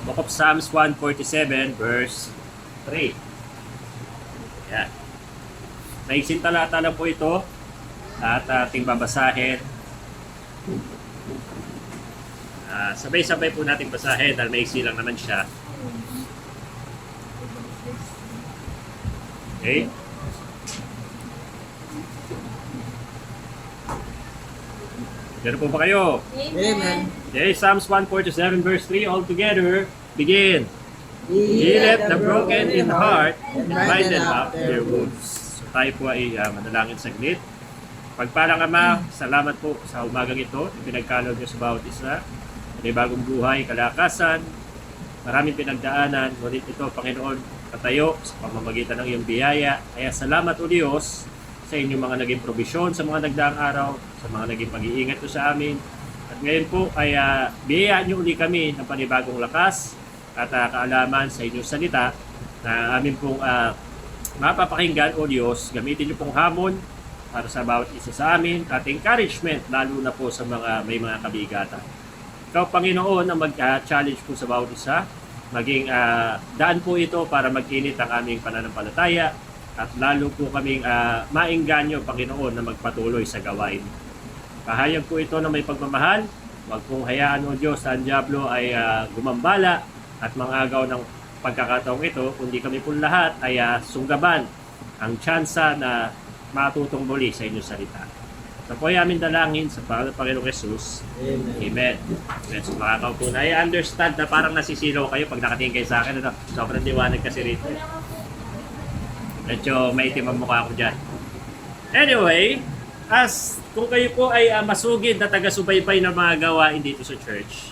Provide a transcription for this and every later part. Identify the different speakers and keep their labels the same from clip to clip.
Speaker 1: Book of Psalms 147 verse 3. Yan. Maiksing talata lang po ito at ating babasahin. Sabay-sabay po nating basahin dahil maiksi lang naman siya. Okay? Diyan po ba kayo?
Speaker 2: Amen.
Speaker 1: Okay, Psalms 147 verse 3 all together. Begin. He left the broken in heart and binded up their wounds. So tayo po ay manalangin saglit. Pagpalang Ama, salamat po sa umagang ito. Pinagkaloob niyo sa bawat isa. May bagong buhay, kalakasan, maraming pinagdaanan. Ngunit ito, Panginoon, patayo sa pamamagitan ng iyong biyaya. Kaya salamat o Diyos sa inyong mga naging probisyon sa mga nagdaang araw, sa mga naging pag-iingat po sa amin. At ngayon po ay biyayaan niyo uli kami ng panibagong lakas at kaalaman sa inyong salita na amin pong mapapakinggan o Diyos. Gamitin niyo pong hamon para sa bawat isa sa amin at encouragement lalo na po sa mga may mga kabigatan. Ikaw, Panginoon, ang mag-challenge po sa bawat isa. Maging daan po ito para mag-init ang aming pananampalataya at lalo po kaming maingganyo, Panginoon, na magpatuloy sa gawain. Pahayag po ito na may pagmamahal. Huwag pong hayaan o Diyos na ang Diablo ay gumambala at mangagaw ng pagkakataong ito, kundi kami po lahat ay sunggaban ang tsansa na matutong muli sa inyong salita. Ito po ay aming dalangin sa pangalan ng Panginoong Jesus. Amen. Amen. So makakaupo na. I understand na parang nasisilaw kayo pag nakatingin kayo sa akin. Ano? Sobrang liwanag kasi rito. Medyo maitim ang mukha ko dyan. Anyway, kung kayo po ay masugid na taga-subaybay na mga gawain dito sa church,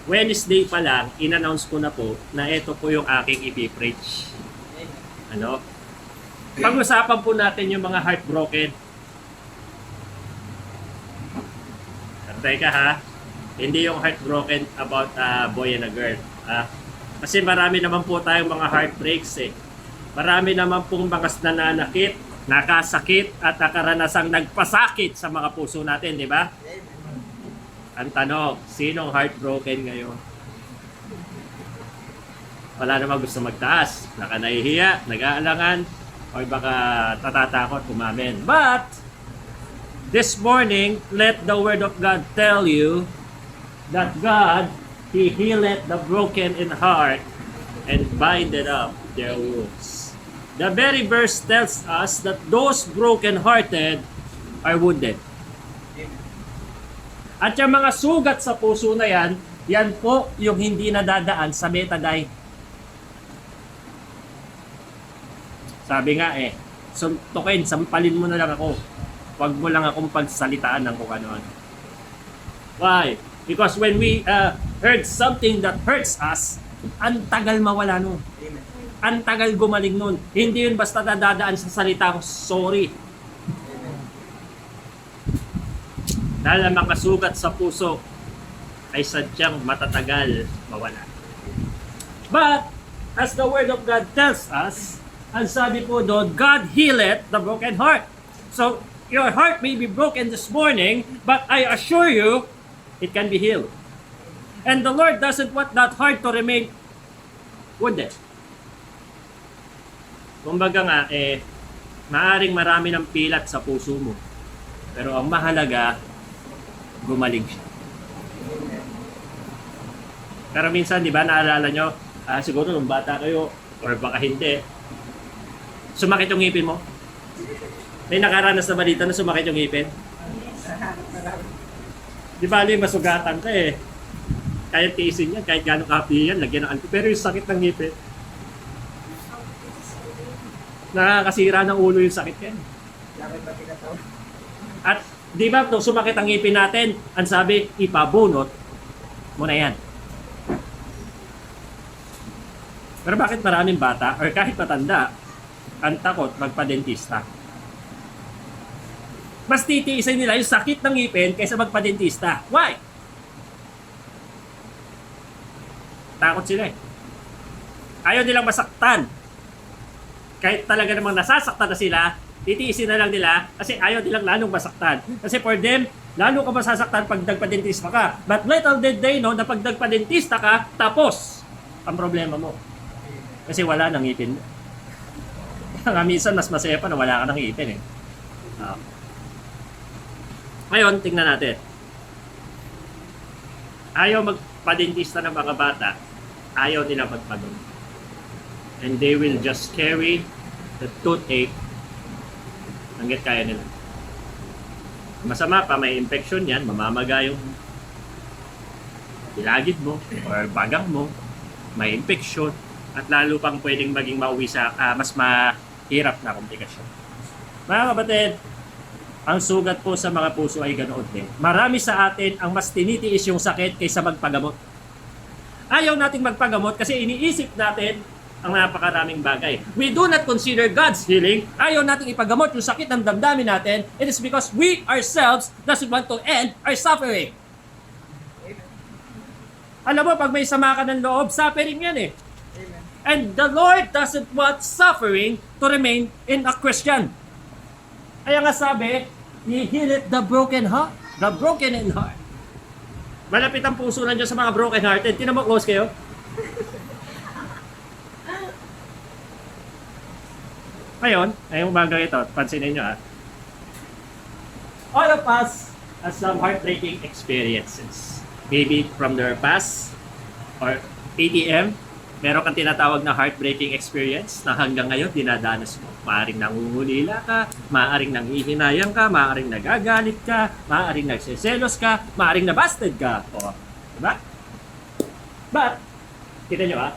Speaker 1: Wednesday pa lang, in-announce ko na po na ito po yung aking ipipreach. Ano? Pag-usapan po natin yung mga heartbroken. Teka ha, hindi yung heartbroken about a boy and a girl. Kasi marami naman po tayong mga heartbreaks eh. Marami naman pong mga nananakit, nakasakit at nakaranasang nagpasakit sa mga puso natin, di ba? Ang tanong, sinong heartbroken ngayon? Wala namang gusto magtaas, nakanahihiya, nag-aalangan, o baka tatatakot umamin. But this morning, let the Word of God tell you that God, He healed the broken in heart and binded up their wounds. The very verse tells us that those broken-hearted are wounded. At yung mga sugat sa puso na yan, yan po yung hindi nadadaan sa betadine. Sabi nga suntukin, sampalin mo na lang ako. Huwag mo lang akong pagsalitaan ng kung ano-ano. Why? Because when we heard something that hurts us, ang tagal mawala nun. Ang tagal gumaling nun. Hindi yun basta dadaan sa salita ko, sorry. Dahil ang makasugat sa puso ay sadyang matatagal mawala. But, as the Word of God tells us, ang sabi po doon, God healeth the broken heart. So, your heart may be broken this morning, but I assure you, it can be healed. And the Lord doesn't want that heart to remain wounded. Kumbaga nga, maaring marami ng pilat sa puso mo. Pero ang mahalaga, gumaling siya. Pero minsan, di ba, naalala nyo, siguro nung bata kayo, or baka hindi, sumakit yung ngipin mo? May nakaranas na balita na sumakit yung ngipin? Di ba, masugatan ka eh. Kaya tiisin yan, kahit gano'ng kapi yan, lagyan ng alcohol. Pero yung sakit ng ngipin, nakakasira ng ulo yung sakit yan. At di ba, nung sumakit ang ngipin natin, ang sabi, ipabunot mo na yan. Pero bakit maraming bata, or kahit matanda, ang takot magpa-dentista? Mas titiisin nila yung sakit ng ngipin kaysa magpa-dentista. Why? Takot sila eh. Ayaw nilang masaktan. Kahit talaga namang nasasaktan na sila, titiisin na lang nila kasi ayaw nilang lalong masaktan. Kasi for them, lalo ka masasaktan pag nagpa-dentista ka. But little did they know na pag nagpa-dentista ka, tapos. ang problema mo. Kasi wala nang ngipin mo. Nga minsan mas masaya pa na wala ka nang ngipin eh. Ngayon, tingnan natin. Ayaw magpadentista ng mga bata, ayaw nila magpagod. And they will just carry the toothache hanggat kaya nila. Masama pa, may infection yan, mamamaga yung ilagid mo or bagang mo, may infection, at lalo pang pwedeng maging mauwi sa mas mahirap na komplikasyon. Mga kapatid, ang sugat po sa mga puso ay ganoon din. Marami sa atin ang mas tinitiis yung sakit kaysa magpagamot. Ayaw nating magpagamot kasi iniisip natin ang napakaraming bagay. We do not consider God's healing. Ayaw nating ipagamot yung sakit ng damdamin natin. It is because we ourselves doesn't want to end our suffering. Alam mo, pag may sama ka ng loob, suffering yan eh. And the Lord doesn't want suffering to remain in a Christian. Kaya nga sabi, He healeth the broken heart, the broken in heart. Malapit ang puso nandiyan sa mga broken hearted. Tinan mo, close kayo. Ngayon, ngayong bagay ito, pansinin nyo ha. All of us have some heartbreaking experiences. Maybe from their past or ATM, meron kang tinatawag na heartbreaking experience na hanggang ngayon dinadanas mo. Maaring nangungulila ka, maaring nanghihinayang ka, maaring nagagalit ka, maaring nagseselos ka, maaring nabasted ka. O, diba? But, kita nyo ha,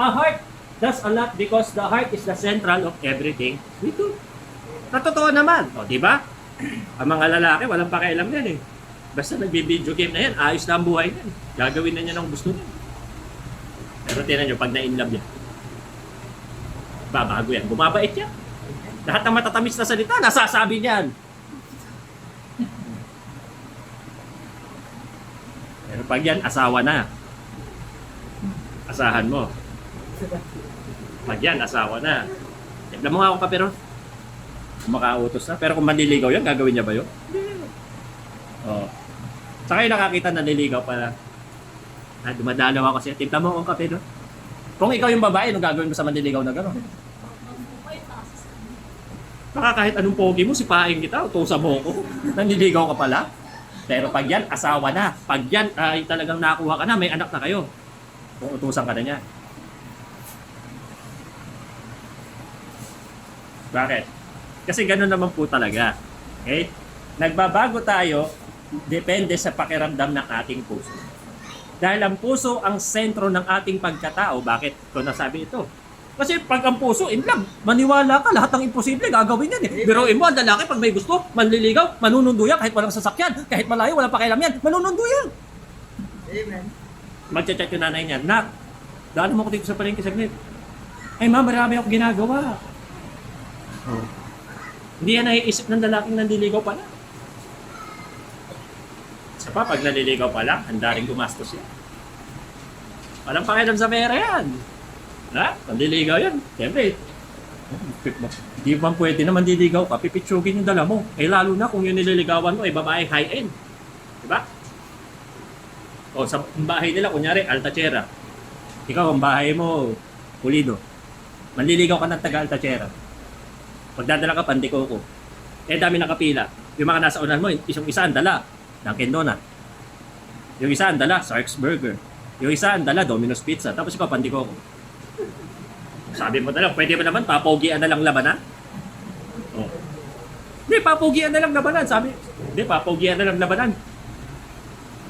Speaker 1: a heart does a lot because the heart is the central of everything we do. Natotoo naman. O, diba? Ang mga lalaki, walang pakialam yan eh. Basta nagbi-video game na yan, ayos na ang buhay yan. Gagawin na niya ng gusto niya. Pero tinan nyo, pag na-inlove yan, babago yan, bumabait yan. Lahat ng matatamis na salita, nasasabi niyan. Pero pag yan, asawa na. Asahan mo. Pag yan, asawa na. Tignan mo nga ako pa pero makautos na. Pero kung manliligaw yan, gagawin niya ba yun? Oo. Saka yung nakakita na nililigaw pala. Dumadalaw ako siya. Tignan mo akong kape doon. Kung ikaw yung babae, anong gagawin mo sa manliligaw na gano'n? Baka kahit anong pogi mo, sipahin kita, utusan mo ako. Nanliligaw ka pala. Pero pag yan, asawa na. Pag yan, talagang nakuha ka na, may anak na kayo. Kung utusan ka na niya. Bakit? Kasi gano'n naman po talaga. Okay? Nagbabago tayo, depende sa pakiramdam ng ating puso. Dahil ang puso ang sentro ng ating pagkatao. Bakit ko nasabi ito? Kasi pag ang puso, in love, maniwala ka, lahat ng imposible, gagawin yan eh. Biruin mo, ang lalaki, pag may gusto, manliligaw, manunundo yan, kahit walang sasakyan, kahit malayo, walang pakialam yan, manunundo yan.
Speaker 2: Amen.
Speaker 1: Magchat-chat yung nanay niya, Nak, daan mo ko dito sa palengke saglit. Ay ma, marami ako ginagawa. Oh. Hindi yan naiisip ng lalaking nanliligaw pala. Isa pa, pag naliligaw pala, handa rin gumastos yan. Walang pakialam sa pera yan. Ha? Naliligaw yan. Siyempre, di ba pwede naman diligaw ka, pipitsugin yung dala mo. Eh lalo na kung yung nililigawan mo ay babae high-end. Diba? O sa bahay nila, kunyari, Altachera. Ikaw, ang bahay mo, Pulido. Manliligaw ka ng taga-Altachera. Pagdadala ka, Pandikoko. Eh dami nakapila. Yung mga nasa unan mo, isang isa ang dala, Dunkin Donut. Yung isa ang dala, Sark's Burger. Yung isa ang dala, Domino's Pizza. Tapos ikaw, Pandikoko. Sabi mo na lang, pwede ba naman papogian na lang labanan? Oh. Hindi, papogian na lang labanan. Sabi, hindi, papogian na lang labanan.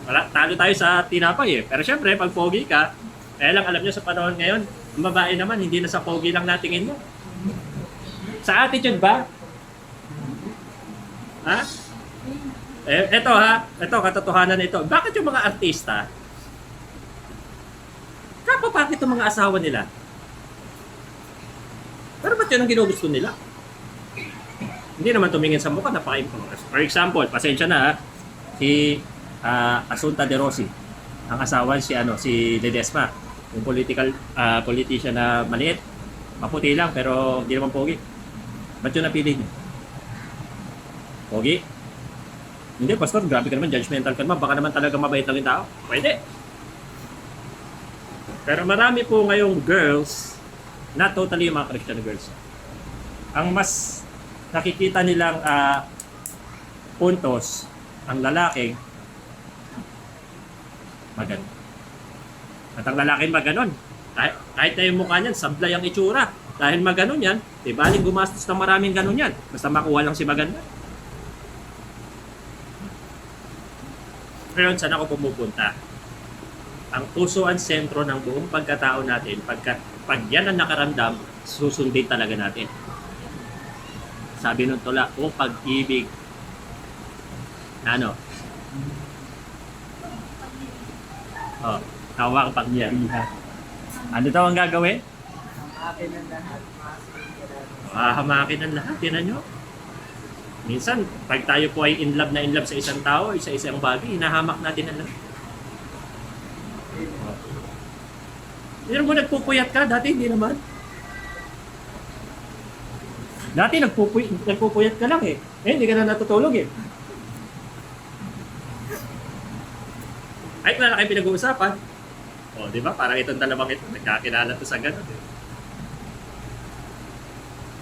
Speaker 1: Wala, talo tayo sa tinapay eh. Pero syempre, pag pogi ka, kaya lang alam nyo sa panahon ngayon, ang babae naman, hindi na sa pogi lang natingin mo. Sa attitude ba? Ha? Eto ha, eto katotohanan ito. Bakit yung mga artista, kapapakit yung mga asawa nila? Pero ba't yun ang ginugusto nila? Hindi naman tumingin sa mukha, napaka-importante. For example, pasensya na ha, si Asunta De Rossi, ang asawa si Ledesma, yung politician na maliit, maputi lang pero hindi naman pogi. Ba't yun napili niya? Pogi? Hindi, pastor, grabe ka naman, judgmental ka naman, baka naman talaga mabait lang yung tao. Pwede. Pero marami po ngayong girls, not totally yung mga Christian girls. Ang mas nakikita nilang puntos, ang lalaking maganon. At ang lalaking maganon, kahit na yung mukha niyan, sablay ang itsura. Dahil maganon yan, di baling gumastos ng maraming ganon yan. Basta makuha lang si maganda. Ngayon, saan ako pumupunta? Ang puso ang sentro ng buong pagkatao natin. Pag yan ang nakaramdam, susundin talaga natin. Sabi nung tula, o pag-ibig. Ano? Oh, tawa ka pangyarihan. Ano daw ang gagawin?
Speaker 2: Hamakin ang lahat.
Speaker 1: Hamakin ang lahat. Tinan nyo. Minsan, pag tayo po ay in love na in love sa isang tao, isa-isang bagay, hinahamak natin ang lahat. Pero mo nagpupuyat ka, dati hindi naman. Dati nagpupuyat ka lang eh. Hindi ka na natutulog eh. Ay, wala na kayong pinag-uusapan. O, di ba? Parang itong dalawang ito, nagkakilala to sa gano'n. Eh.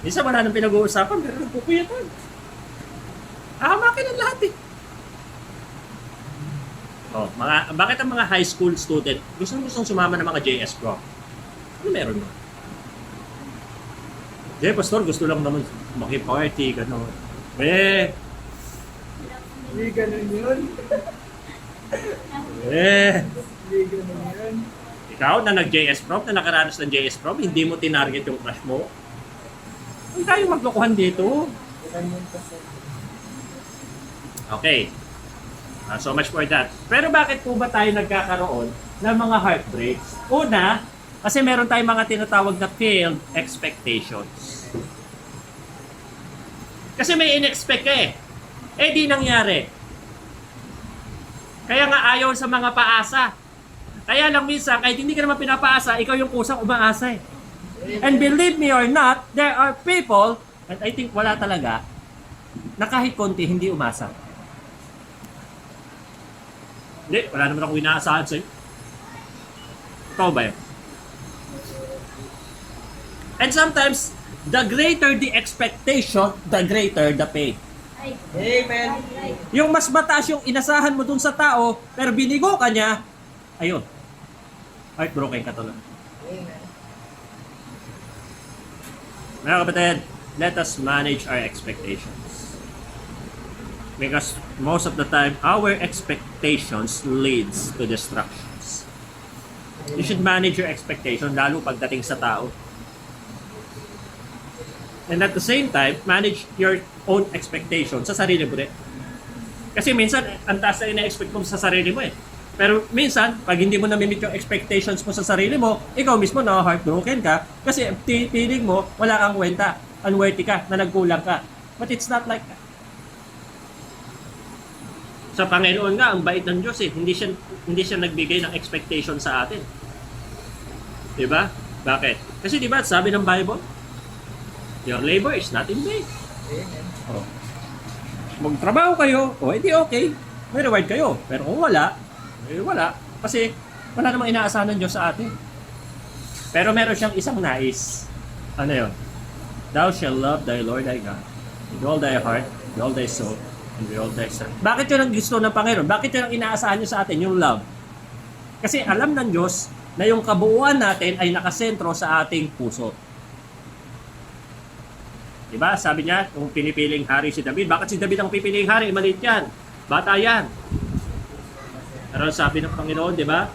Speaker 1: Minsan wala nang pinag-uusapan, pero nagpupuyatan. Hamakin ang lahat eh. Oh, bakit ang mga high school student gustong sumama ng mga JS Pro? Ano meron mo? Pastor, gusto lang naman maki-party, gano'n.
Speaker 2: Hindi ganun yun. Hindi ganun yun.
Speaker 1: Ikaw na nag-JS Pro, na nakaranas ng JS Pro, hindi mo tinarget yung crush mo. Huwag tayo maglokohan dito.
Speaker 2: Ganun kasi.
Speaker 1: Okay. So much for that. Pero bakit po ba tayo nagkakaroon ng mga heartbreaks? Una, kasi meron tayong mga tinatawag na failed expectations. Kasi may in-expect ka eh. Di nangyari. Kaya nga ayaw sa mga paasa. Kaya lang minsan, kahit hindi ka naman pinapaasa, ikaw yung kusang umaasa eh. And believe me or not, there are people, and I think wala talaga, na kahit konti hindi umasa. Hindi, wala naman akong inaasahan sa'yo. Ikaw ba yun? And sometimes, the greater the expectation, the greater the pain.
Speaker 2: Amen.
Speaker 1: Yung mas mataas yung inasahan mo dun sa tao, pero binigo ka niya, ayun. Heartbroken ka tuloy.
Speaker 2: Amen.
Speaker 1: Mga kapatid, let us manage our expectations. Because most of the time, our expectations leads to destructions. You should manage your expectation, lalo pagdating sa tao. And at the same time, manage your own expectations sa sarili mo rin. Kasi minsan, ang taas na ina-expect mo sa sarili mo eh. Pero minsan, pag hindi mo na-meet yung expectations mo sa sarili mo, ikaw mismo na-heartbroken ka kasi feeling mo, wala kang kwenta, unworthy ka, na nagkulang ka. But it's not like that. Sa Panginoon nga, ang bait ng Diyos eh. Hindi siya nagbigay ng expectation sa atin. Diba? Bakit? Kasi diba, sabi ng Bible, your labor is not in vain.
Speaker 2: Amen.
Speaker 1: Oh. Magtrabaho kayo, edi okay. May reward kayo. Pero kung wala, wala. Kasi wala namang inaasahan ng Diyos sa atin. Pero meron siyang isang nais. Ano yun? Thou shall love thy Lord thy God with all thy heart, with all thy soul, and with all thy strength. Bakit yun ang gusto ng Panginoon? Bakit yun ang inaasahan niyo sa atin? Yung love. Kasi alam ng Diyos na yung kabuuan natin ay nakasentro sa ating puso. Diba? Sabi niya, kung pinipiling hari si David, bakit si David ang pipiling hari? Maliit yan. Bata yan. Pero sabi ng Panginoon, diba?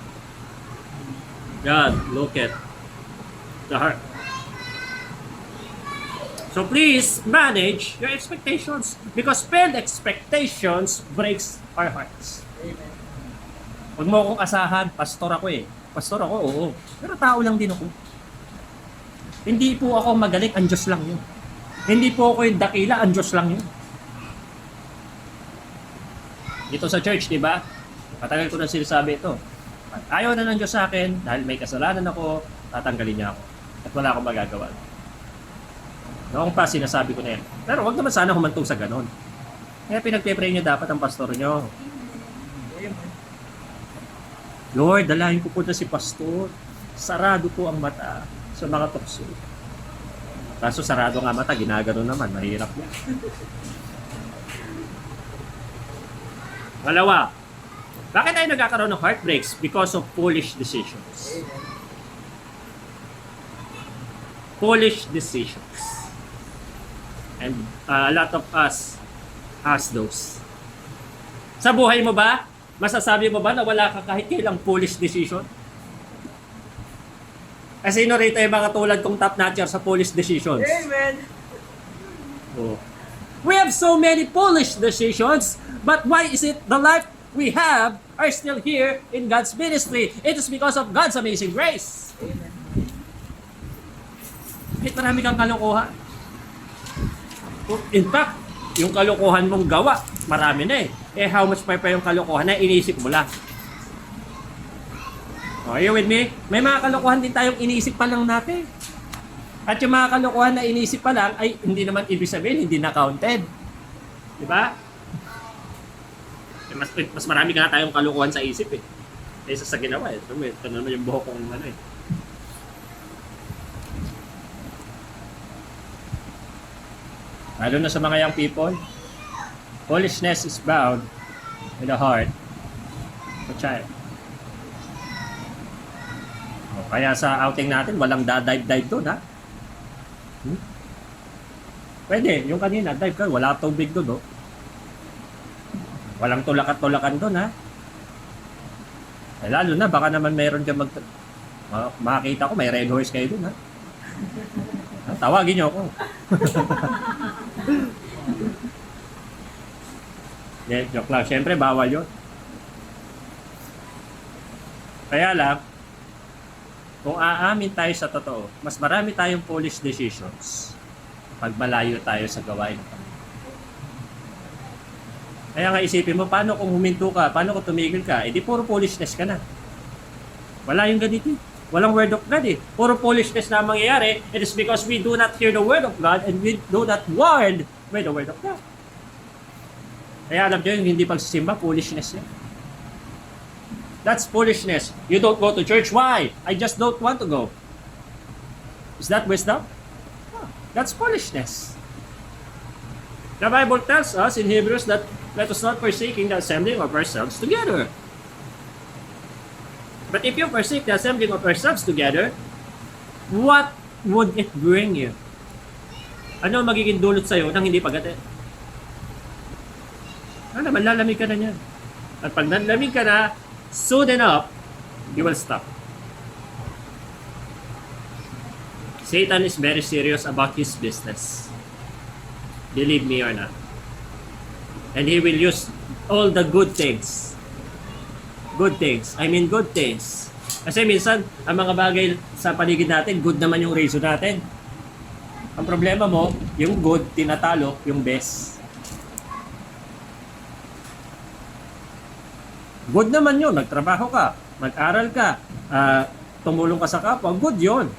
Speaker 1: God, look at the heart. So please manage your expectations because failed expectations breaks our hearts.
Speaker 2: Amen.
Speaker 1: Huwag mo akong asahan, pastor ako eh. Pastor ako, oo. Pero tao lang din ako. Hindi po ako magaling, ang Diyos lang yun. Hindi po ako yung dakila, ang Diyos lang yun. Dito sa church, di ba? Matagal ko na sinasabi ito. Ayaw na ng Diyos sa akin, dahil may kasalanan ako, tatanggalin niya ako. At wala akong magagawa. Noong pa, sinasabi ko na yan. Pero wag naman sana humantong sa ganon. Kaya pinagpe-pray niyo dapat ang pastor niyo.
Speaker 2: Amen.
Speaker 1: Lord, dalahin ko po na si pastor. Sarado po ang mata sa mga tukso. Kaso sarado nga mata, ginagano naman, mahirap yan. Malawa, bakit tayo nagkakaroon ng heartbreaks? Because of foolish decisions. Foolish decisions. And a lot of us has those. Sa buhay mo ba, masasabi mo ba na wala ka kahit kailang foolish decision? Kasi sino rito yung mga tulad kong top notcher sa foolish decisions?
Speaker 2: Amen.
Speaker 1: Oh. We have so many foolish decisions, but why is it the life we have are still here in God's ministry? It is because of God's amazing grace.
Speaker 2: Amen.
Speaker 1: Kahit marami kang kalokohan. In fact, yung kalokohan mong gawa, marami na eh. Eh, how much pa yung kalokohan na iniisip mo lang? Oh, are you with me? May mga kalokohan din tayong iniisip pa lang natin. At yung mga kalokohan na iniisip pa lang, ay hindi naman ibig sabihin, hindi na counted. Di ba? Mas marami nga tayong kalokohan sa isip eh. Kaysa sa ginawa eh. Ito naman yung buhok kong ano eh. Lalo na sa mga young people, foolishness is bound in the heart of a child. O, kaya sa outing natin, walang da-dive-dive doon, ha? Pwede, yung kanina, dive ka, wala tubig doon, oh. Walang tulakat-tulakan doon, ha? Eh, lalo na, baka naman meron dyan makakita ko, may red horse kayo doon, ha? Tawagin niyo ako. Yeah, joke lang. Siyempre, bawal yun. Kaya lang, kung aamin tayo sa totoo, mas marami tayong foolish decisions pag malayo tayo sa gawain ng Panginoon. Kaya nga isipin mo, paano kung huminto ka? Paano kung tumigil ka? Eh di puro foolishness ka na. Wala yung ganito eh. Walang word of God eh. Puro foolishness na mangyayari. It is because we do not hear the word of God and we do not word with the word of God. Kaya alam nyo yung hindi pagsisimba, foolishness yan. That's foolishness. You don't go to church. Why? I just don't want to go. Is that wisdom? No, that's foolishness. The Bible tells us in Hebrews that let us not forsaking the assembling of ourselves together. But if you forsake the assembling of ourselves together, what would it bring you? Ano ang magiging dulot sa'yo nang hindi pag-attend? Ano, malalamig ka na niyan. At pag nalamig ka na, soon enough, you will stop. Satan is very serious about his business. Believe me or not. And he will use all the good things. Good things. I mean good things. Kasi minsan, ang mga bagay sa paligid natin, good naman yung reason natin. Ang problema mo, yung good, tinatalo, yung best. Good naman yun, nagtrabaho ka, mag-aral ka, tumulong ka sa kapwa, good yun.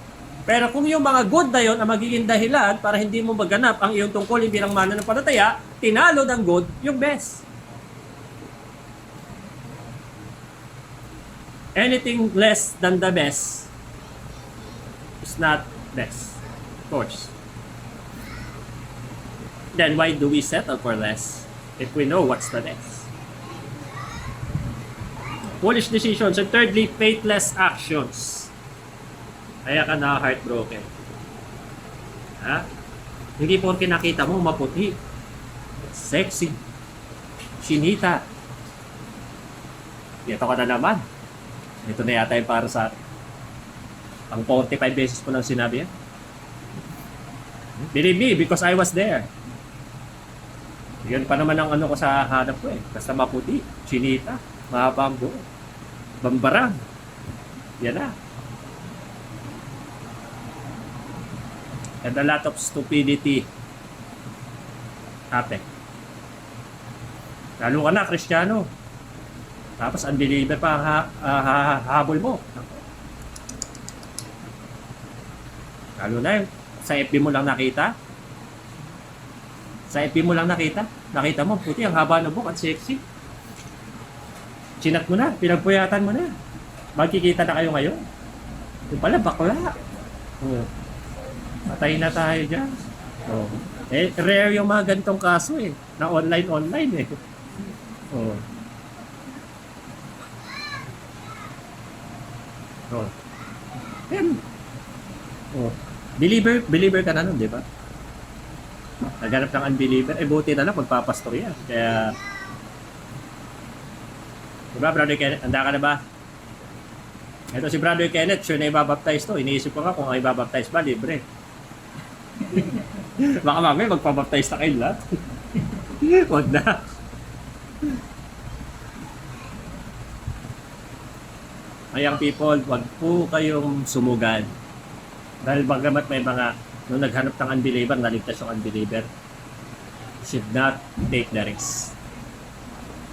Speaker 1: Pero kung yung mga good na yun ang magiging dahilan para hindi mo maganap ang iyong tungkulin bilang mananampalataya, tinalo ng good yung best. Anything less than the best is not best, of course. Then why do we settle for less if we know what's the best? Foolish decisions. And thirdly, faithless actions. Kaya ka na heartbroken. Ha? Hindi porke nakita mo maputi, sexy, chinita. Ito ka na naman. Ito na yata yung para sa akin. Ang 45 beses po nang sinabi yan. Believe me, because I was there. Yun pa naman ang ano ko sa hanap ko eh. Basta maputi, chinita, mahaba ang buo, bambarang. Yan na. And a lot of stupidity happen. Lalo ka na, Kristiyano. Tapos unbeliever pa ang habol mo. Lalo na yun. Sa FB mo lang nakita. Sa FB mo lang nakita. Nakita mo, puti, ang haba ng buhok at sexy. Chinat mo na, pinagpuyatan mo na. Magkikita na kayo ngayon. Yung pala, bakla. Oh. Patay na tayo dyan. Oh. Eh, rare yung mga ganitong kaso eh. Na online eh. Oh. Oh. Yan. Oh. Believer ka na nun, di ba? Naghanap ng unbeliever. Eh, buti na lang, magpapastor yan. Kaya, diba, Brother Kenneth, handa ka na ba? Ito si Brother Kenneth, sure na ibabaptize to. Iniisip ko nga kung ay ibabaptize ba, libre. Baka mamaya magpabaptize na kayo lahat. Huwag na. Ayang people, wag po kayong sumugad. Dahil bagamat may mga, nung naghanap ng unbeliever, naligtas yung unbeliever, should not take the risk.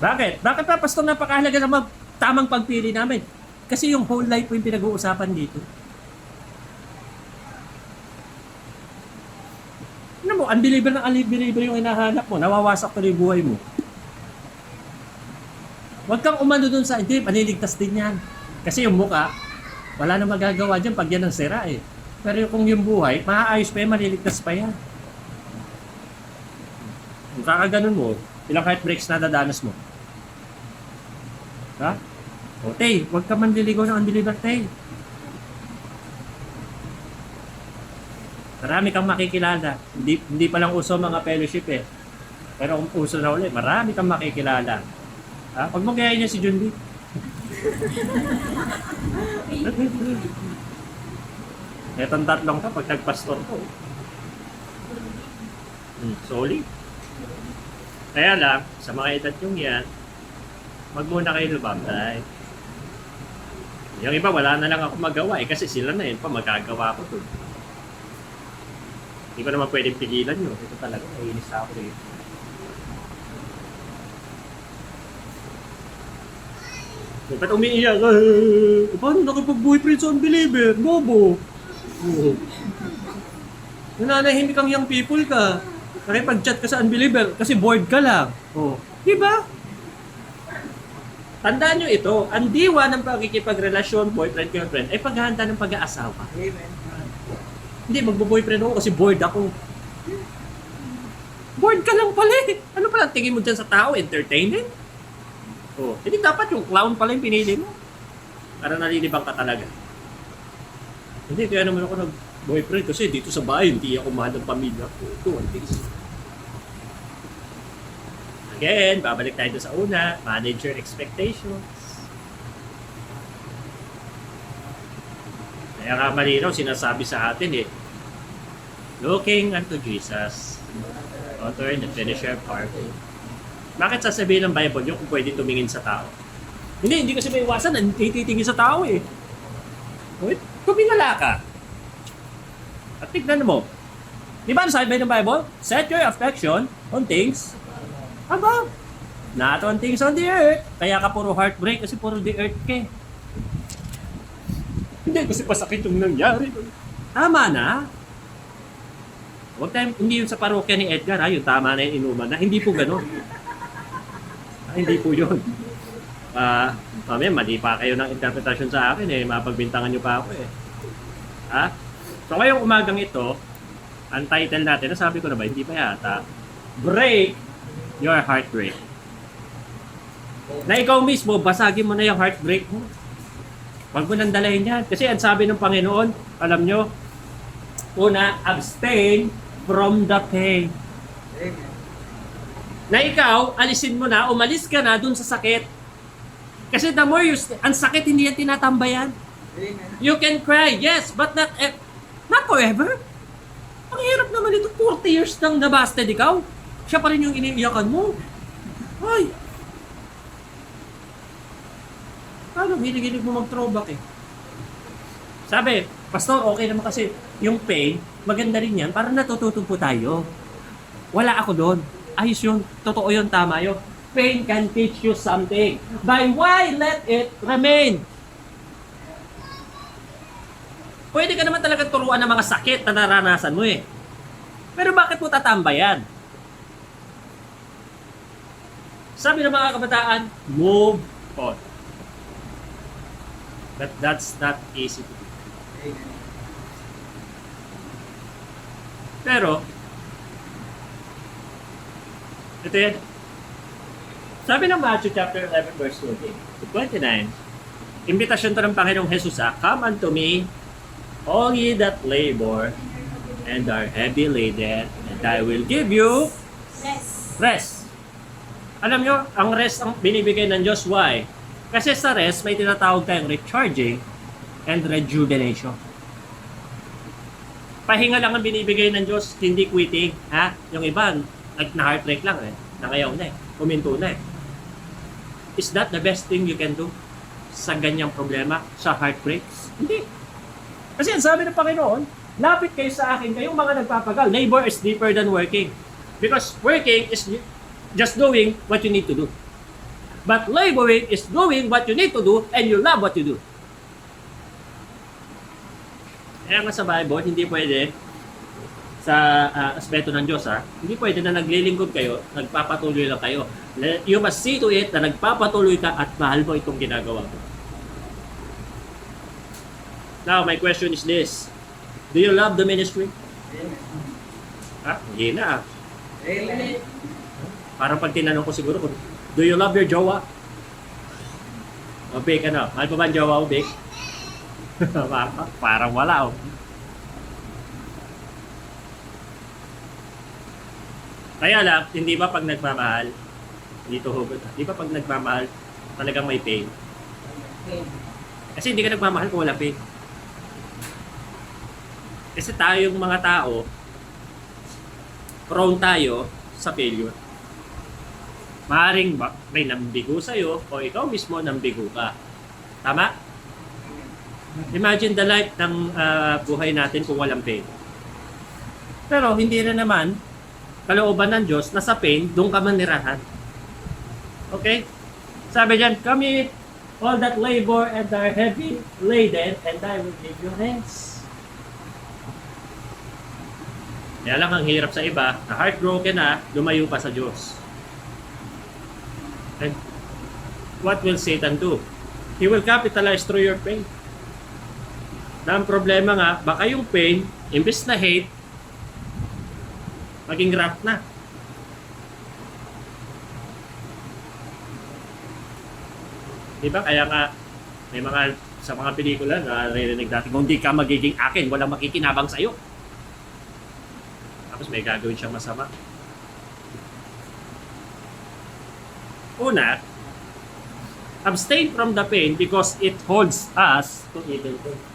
Speaker 1: Bakit? Bakit pa, Pastor, napakahalaga na tamang pagpili namin? Kasi yung whole life po yung pinag-uusapan dito. Ano mo, unbeliever ng unbeliever yung hinahanap mo, nawawasak tuloy yung buhay mo. Huwag kang umano dun sa, hindi, paniligtas din yan. Kasi yung muka, wala na magagawa dyan pag yan ang sira eh. Pero kung yung buhay, maaayos pa yan, maliligtas pa yan. Kung kakaganon mo, ilang heartbreaks na dadanas mo? Ha? O, Tay, huwag ka manliligaw ng unbeliever, Tay. Marami kang makikilala. Hindi pa lang uso mga fellowship eh. Pero kung uso na ulit, marami kang makikilala. Ha? Huwag mo gayahin niya si Junbi. Etong tatlong ka pag nagpastor ko. Solid. Kaya lang, sa mga edad yung yan, wag muna kayo lumabay. Yung iba, wala na lang ako magawa eh, kasi sila na yun pa, magagawa ko to. Hindi ko naman pwedeng pigilan yun. Ito talaga, naiinis ako rin. Ba't umiiyak? Paano nakipag-boyfriend sa unbeliever? Bobo! Nananahimik kang young people ka. Nakipag-chat ka sa unbeliever kasi bored ka lang. Oh. Diba? Tandaan nyo ito, ang diwa ng pagkikipagrelasyon, boyfriend-girlfriend, ay paghahanda ng pag-aasawa.
Speaker 2: Amen.
Speaker 1: Hindi, magbo-boyfriend ako kasi bored ako. Bored ka lang pala eh. Ano pala tingin mo dyan sa tao? Entertainment? Oh, hindi dapat yung clown pala yung pinili mo. Para nalilibang ka talaga. Hindi, kaya naman ako nag-boyfriend kasi dito sa bahay, hindi ako mahal ng pamilya ko. Ito, at least. Again, babalik tayo sa una, manage your expectations. Kaya nga malinaw, sinasabi sa atin eh, looking unto Jesus, author and finisher of our faith. Bakit sasabihin ng Bible yung kung pwede tumingin sa tao? Hindi kasi may iwasan, natitingin sa tao eh. Wait, tumingala ka. At tignan mo, di ba ang sabi ng Bible? Set your affection on things above. Not on things on the earth. Kaya ka puro heartbreak kasi puro the earth ka. Hindi kasi pasakit yung nangyari. Tama na. Huwag tayo, hindi yun sa parokya ni Edgar ha, yung tama na yung inuman na. Hindi po ganun. Hindi po yun. Mamaya, mali pa kayo ng interpretasyon sa akin eh. Mapagbintangan nyo pa ako eh. Ha? So ngayong umagang ito, ang title natin, nasabi ko na ba? Hindi pa yata. Break your heartbreak. Na ikaw mismo, basagin mo na yung heartbreak mo. Huwag mo nang dalahin yan. Kasi ang sabi ng Panginoon, alam nyo, una, abstain from the pain.
Speaker 2: Amen.
Speaker 1: Na ikaw, alisin mo na, umalis ka na dun sa sakit. Kasi the more ang sakit, hindi yan tinatambayan.
Speaker 2: Amen.
Speaker 1: You can cry, yes, but not forever. Ang hirap naman ito, 40 years nang nabasted ikaw. Siya pa rin yung iniiyakan mo. Ay! Paano, hilig-hilig mo mag-throwback eh. Sabi, Pastor, okay naman kasi yung pain, maganda rin yan, para natututo po tayo. Wala ako doon. Ayos yun, totoo yun, tama yun. Pain can teach you something. By why let it remain? Pwede ka naman talaga turuan ng mga sakit na naranasan mo eh. Pero bakit mo tatambayan? Sabi ng mga kabataan, move on. But that's not easy to do. Pero, ito yan. Sabi ng Matthew chapter 11 verse 20 to 29, imbitasyon to ng Panginoong Jesus, come unto me, all ye that labor and are heavy laden, and I will give you rest. Alam nyo, ang rest ang binibigay ng Diyos. Why? Kasi sa rest, may tinatawag tayong recharging and rejuvenation. Pahinga lang ang binibigay ng Diyos, hindi quitting. Ha? Yung iba, na-heartbreak lang eh. Nangayaw na eh. Kuminto na eh. Is that the best thing you can do sa ganyang problema, sa heartbreaks? Hindi. Kasi ang sabi ng Panginoon, lapit kayo sa akin, kayong mga nagpapagal. Labor is deeper than working. Because working is just doing what you need to do. But laboring is doing what you need to do and you love what you do. Kaya nga sa Bible, hindi pwede sa aspeto ng Diyos, hindi pwede na naglilingkod kayo, nagpapatuloy lang kayo. You must see to it na nagpapatuloy ka at mahal mo itong ginagawa mo. Now, my question is this. Do you love the ministry? Hindi na. Parang pag tinanong ko siguro, do you love your jowa? O, Vic, ano? Mahal pa ba ang jowa mo, Vic? Parang wala, oh. Kaya lang, hindi ba pag nagmamahal, dito hugot, hindi ba pag nagmamahal, talagang may pain? Kasi hindi ka nagmamahal kung wala pain. Kasi tayong mga tao, prone tayo sa failure. Maaring may nambigo sa'yo o ikaw mismo nambigo ka. Tama? Imagine the life ng buhay natin kung walang pain. Pero hindi rin naman kalooban ng Diyos na sa pain, doon ka manirahan. Okay? Sabi dyan, come all that labor and are heavy laden, and I will give you rest. Kaya lang ang hirap sa iba, na heartbroken na, lumayo pa sa Diyos. And what will Satan do? He will capitalize through your pain. Na ang problema nga, baka yung pain, imbes na hate, maging wrath na. Diba? Kaya nga, may mga, sa mga pelikula na narinig natin, kung di ka magiging akin, walang makikinabang sa'yo. Tapos may gagawin siyang masama. Una, abstain from the pain because it holds us to evil things.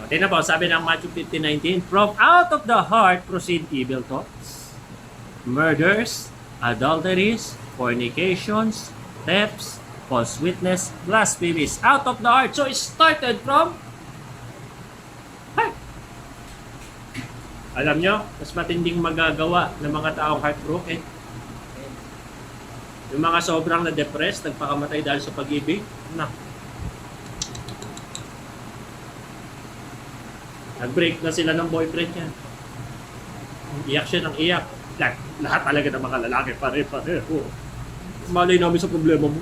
Speaker 1: Tingnan po, sabi ng Matthew 15:19, from out of the heart proceed evil thoughts, murders, adulteries, fornications, thefts, false witness, blasphemies. Out of the heart. So it started from heart. Alam nyo, mas matinding magagawa ng mga taong heartbroken. Yung mga sobrang na-depressed, nagpakamatay dahil sa pag-ibig, nag-break na sila ng boyfriend niya. Iyak siya ng iyak. Lahat talaga ng mga lalaki pare-pareho. Malay namin sa problema mo.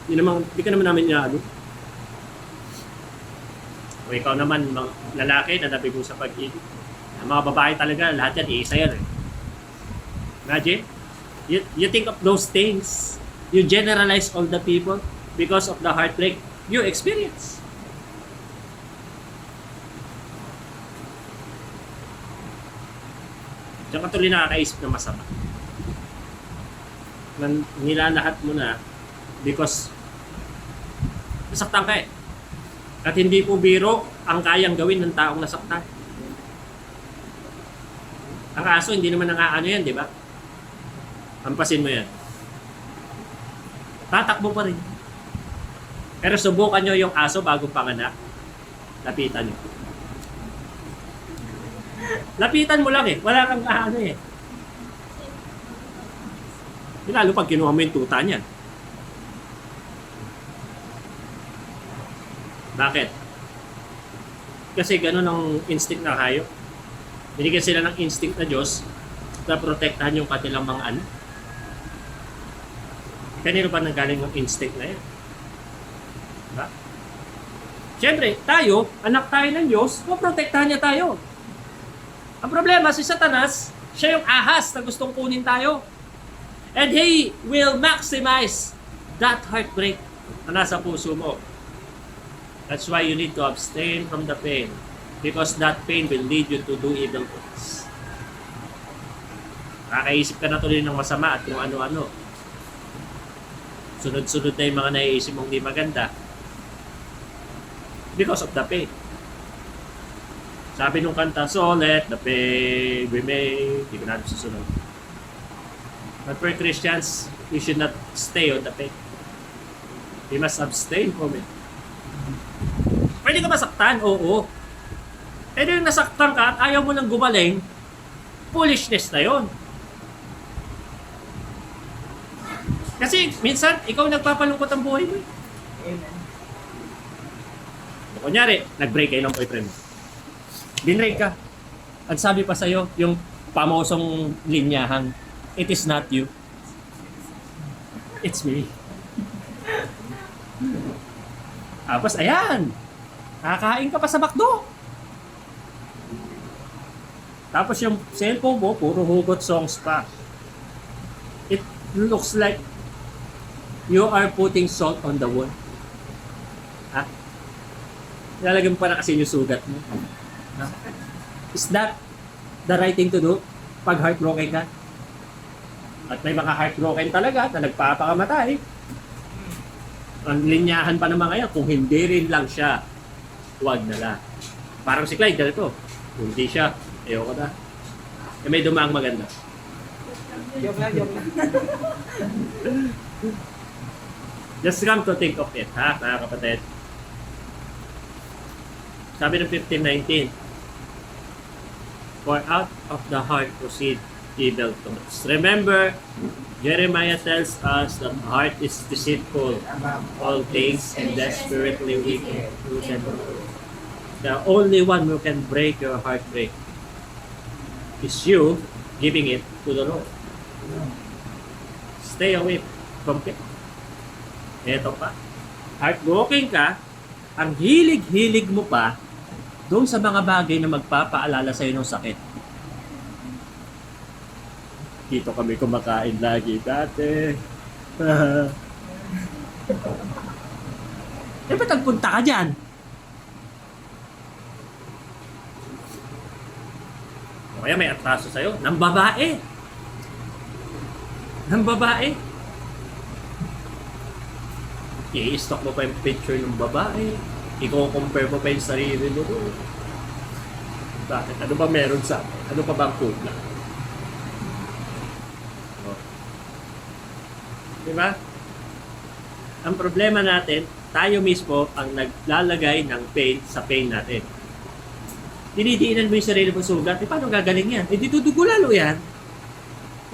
Speaker 1: Hindi ka naman namin niya, O ikaw naman, mga lalaki na nabigo sa pag-ibig. Ang mga babae talaga, lahat yan, iisa yan. Imagine, you think of those things. You generalize all the people because of the heartbreak you experience. Diyan ka tuloy nakakaisip na masama. Nilalahat mo na because nasaktan ka eh. At hindi po biro ang kayang gawin ng taong nasaktan. Ang aso hindi naman nangaano yan, di ba? Hampasin mo yan. Tatakbo pa rin. Pero subukan nyo yung aso bago panganak. Lapitan nyo. Lapitan mo lang eh. Wala kang kaano eh. Lalo pag kinuha mo yung tuta niyan. Bakit? Kasi ganun ang instinct ng hayop. Binigyan sila ng instinct na Diyos na protektahan yung kanilang mga anak. Kanino ba nanggaling yung instinct na yan? Diba? Siyempre, tayo, anak tayo ng Diyos, maprotektahan niya tayo. Ang problema, si Satanas, siya yung ahas na gustong kunin tayo. And he will maximize that heartbreak na nasa puso mo. That's why you need to abstain from the pain. Because that pain will lead you to do evil things. Nakakaisip ka na tuloy ng masama at kung ano-ano. Sunod-sunod na yung mga naiisip mong di maganda. Because of the pain. Sabi nung kanta, so let the pain remain. Hindi ko natin susunod. But for Christians, we should not stay on the pain. We must abstain from it. Pwede ka masaktan? Oo. Pero yung nasaktan ka at ayaw mo nang gumaling, foolishness na yon. Kasi minsan, ikaw nagpapalungkot ang buhay mo.
Speaker 2: Amen.
Speaker 1: Kunyari, nag-break kayo ng boyfriend mo. Binrake ka. At sabi pa sa'yo, yung pamosong linyahang, it is not you. It's me. Tapos, ayan. Nakakain ka pa sa McDo. Tapos yung cellphone mo, puro hugot songs pa. It looks like you are putting salt on the wound. Ha? Ilalagay mo pa na kasi yung sugat mo. Ha? Is that the right thing to do? Pag heartbroken ka? At may mga heartbroken talaga na nagpapakamatay. Ang linyahan pa ng mga yan, kung hindi rin lang siya, huwag na lang. Parang si Clyde, ganito. Kung hindi siya, ayoko na. Eh, may dumaang maganda.
Speaker 2: Joke lang, joke lang.
Speaker 1: Just come to think of it, ha, mga kapatid. Sabi ng 15:19, for out of the heart proceed evil thoughts. Remember, Jeremiah tells us that the heart is deceitful, all things, and desperately wicked. The only one who can break your heartbreak is you giving it to the Lord. Stay away from it. Eto pa, heartbroken ka, ang hilig-hilig mo pa doon sa mga bagay na magpapaalala sa'yo ng sakit. Dito kami kumakain lagi dati. Eh, ba't nagpunta ka dyan? O kaya may atraso sa'yo, ng babae. Ng babae. I-stock mo pa yung picture ng babae. I-compare mo pa yung sarili mo. Bakit? Ano ba meron sa akin? Ano pa bang kulang? Diba? Ang problema natin, tayo mismo ang naglalagay ng pain sa pain natin. Dinidiinan mo yung sarili mo sugat, paano gagaling yan? Eh, ditudugo lalo yan.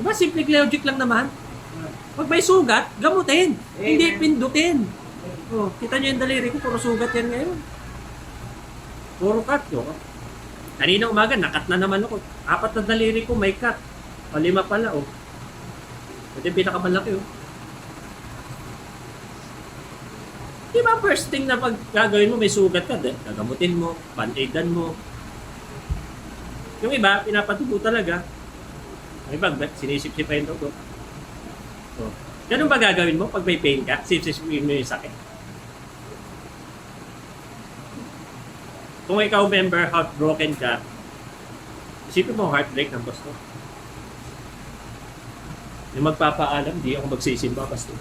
Speaker 1: Diba? Simple logic lang naman. Pag may sugat, gamutin. Hindi pindutin. Oh, kita nyo yung daliri ko, puro sugat yan ngayon. Puro cut. Oh. Kanina umaga, nakat na naman ako. 4 na daliri ko, may cut. O 5 pala, oh. Ito yung pinakamalaki, oh. Di ba first thing na pag gagawin mo, may sugat ka, gagamutin mo, band-aidan mo. Yung iba, pinapatubo talaga. Yung iba, sinisip-sipayin ko. Oh. Ganun ba gagawin mo pag may pain ka? Sip-sipin mo yung sakit. Kung ikaw member, heartbroken ka, isipin mo heartbreak ng pastor. Yung magpapaalam, di ako magsisimba, pastor.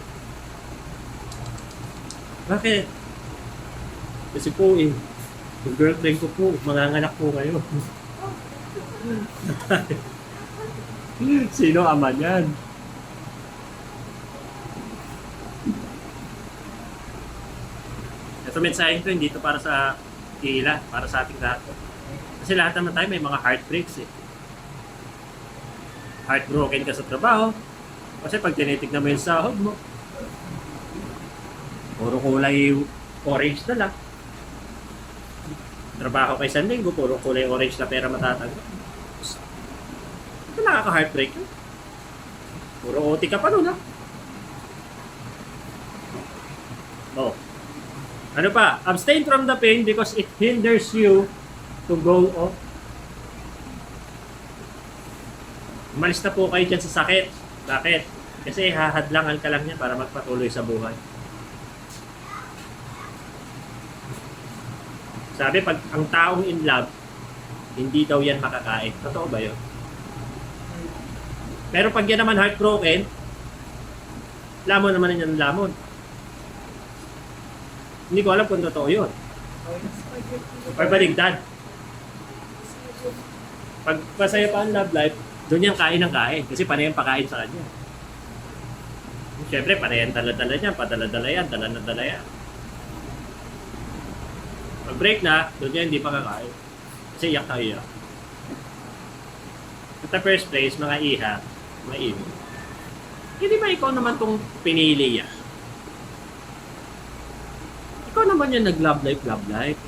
Speaker 1: Bakit? Kasi po yung girlfriend ko po, manganganak po kayo. Sino ama niyan? Ito mensahe ko, hindi ito para sa ila, para sa ating lahat. Kasi lahat naman tayo may mga heartbreaks eh. Heartbroken ka sa trabaho. Kasi pag tinitignan mo yung sahod mo, puro kulay orange na lang. Trabaho kay isang linggo, puro kulay orange na pera matatanggap. Ito nakaka-heartbreak yun. Puro OT ka pa nun, ha? Oh. Ano pa? Abstain from the pain because it hinders you to go off. Umalis na po kayo dyan sa sakit. Bakit? Kasi hahadlangan ka lang yan para magpatuloy sa buhay. Sabi, pag ang taong in love, hindi daw yan makakain. Totoo ba yun? Pero pag yan naman heartbroken, lamon naman yan lamon. Hindi ko alam kung totoo yun. Or baligtad. Pag masaya pa ang love life, doon yan kain ng kain. Kasi panay ang pakain sa kanya. Siyempre, panay ang dala-dala niya. Padala-dala yan, dala-dala yan. Pag break na, doon yan hindi pa kakain. Kasi iyak na iyak. At the first place, mga iha, mga iho. Hindi ba ikaw naman tong pinili yan? Ikaw naman yan nag-love life, love life.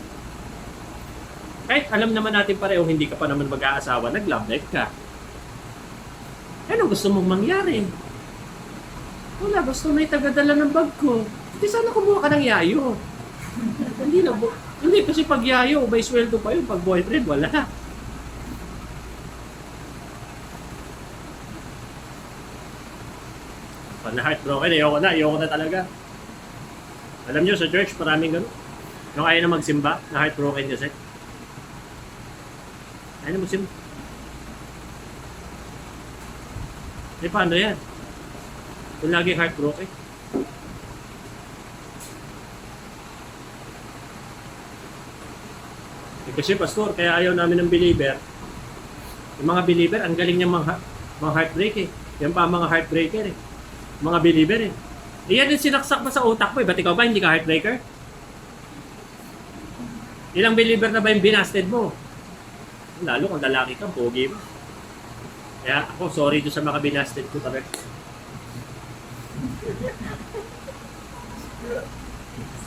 Speaker 1: Kahit alam naman natin pareho, hindi ka pa naman mag-aasawa, nag-love life ka. Ano gusto mong mangyari? Wala, gusto may tagadala ng bag ko. Hindi sana kumuha ka ng yayo. Hindi kasi pag yayo, may sweldo pa yun. Pag boyfriend, wala. Pag na-heartbroken, ayoko na talaga. Alam nyo, sa church, maraming gano'n. Yung ayaw na magsimba, na-heartbroken kasi. Ayaw na magsimba. Eh, paano yan? Kung lagi heartbroken. Eh, kasi pastor, kaya ayaw namin ng believer. Yung mga believer, ang galing niya mga heartbreak eh. Yan pa ang mga heartbreaker eh. Mga believer eh. Iyan yung sinaksak mo sa utak mo eh. Ba't ikaw ba hindi ka heartbreaker? Ilang believer na ba yung binasted mo? Lalo kung lalaki ka, pogi mo. Kaya ako, sorry doon sa mga binasted ko talaga.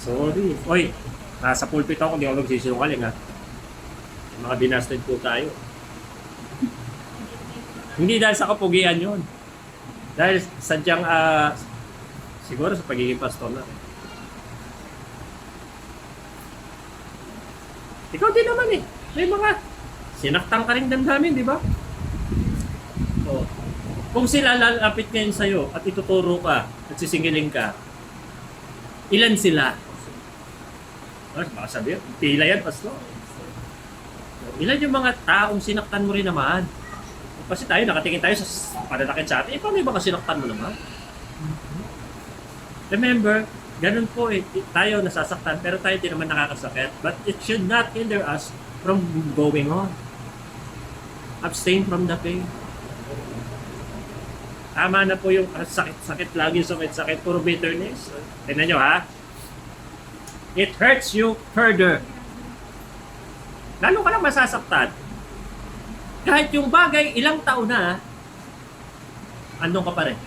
Speaker 1: Sorry. Oy, nasa pulpit ako, hindi ako nagsisinungaling ha. Mga binasted po tayo. Hindi dahil sa kapugian yun. Dahil sadyang, siguro sa pagiging pastor na. Ikaw din naman eh. May mga sinaktang ka rin damdamin, di ba? Oh. Kung sila lalapit ngayon sa'yo at ituturo ka at sisingiling ka, ilan sila? Baka sabihin, pila yan, pastor. Ilan yung mga taong sinaktan mo rin naman? Kasi tayo, nakatingin tayo sa pananakit sa atin. Paano yung mga sinaktan mo naman? Remember, ganun po eh. Tayo nasasaktan, pero tayo din naman nakakasakit. But it should not hinder us from going on. Abstain from the pain. Tama na po yung sakit-sakit, lagi sakit-sakit, puro bitterness. Tignan nyo ha. It hurts you further. Lalo ka lang masasaktan. Kahit yung bagay, ilang taon na, andun ka pa rin.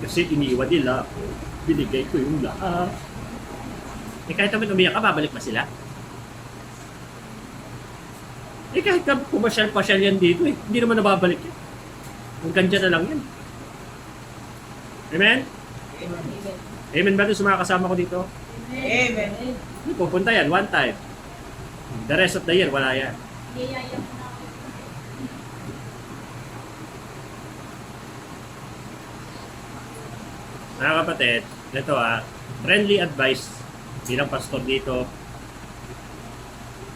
Speaker 1: Kasi iniwan nila, binigay ko yung lahat. Eh kahit naman umiyak ka, babalik pa sila. Eh kahit ka pumasyal-pasyal yan dito eh, hindi naman nababalik yan. Hanggang dyan na lang yan. Amen? Amen ba ito sa mga kasama ko dito?
Speaker 2: Amen.
Speaker 1: Pupunta yan, one time. The rest of the year, wala yan. Mga kapatid, ito friendly advice bilang pastor dito.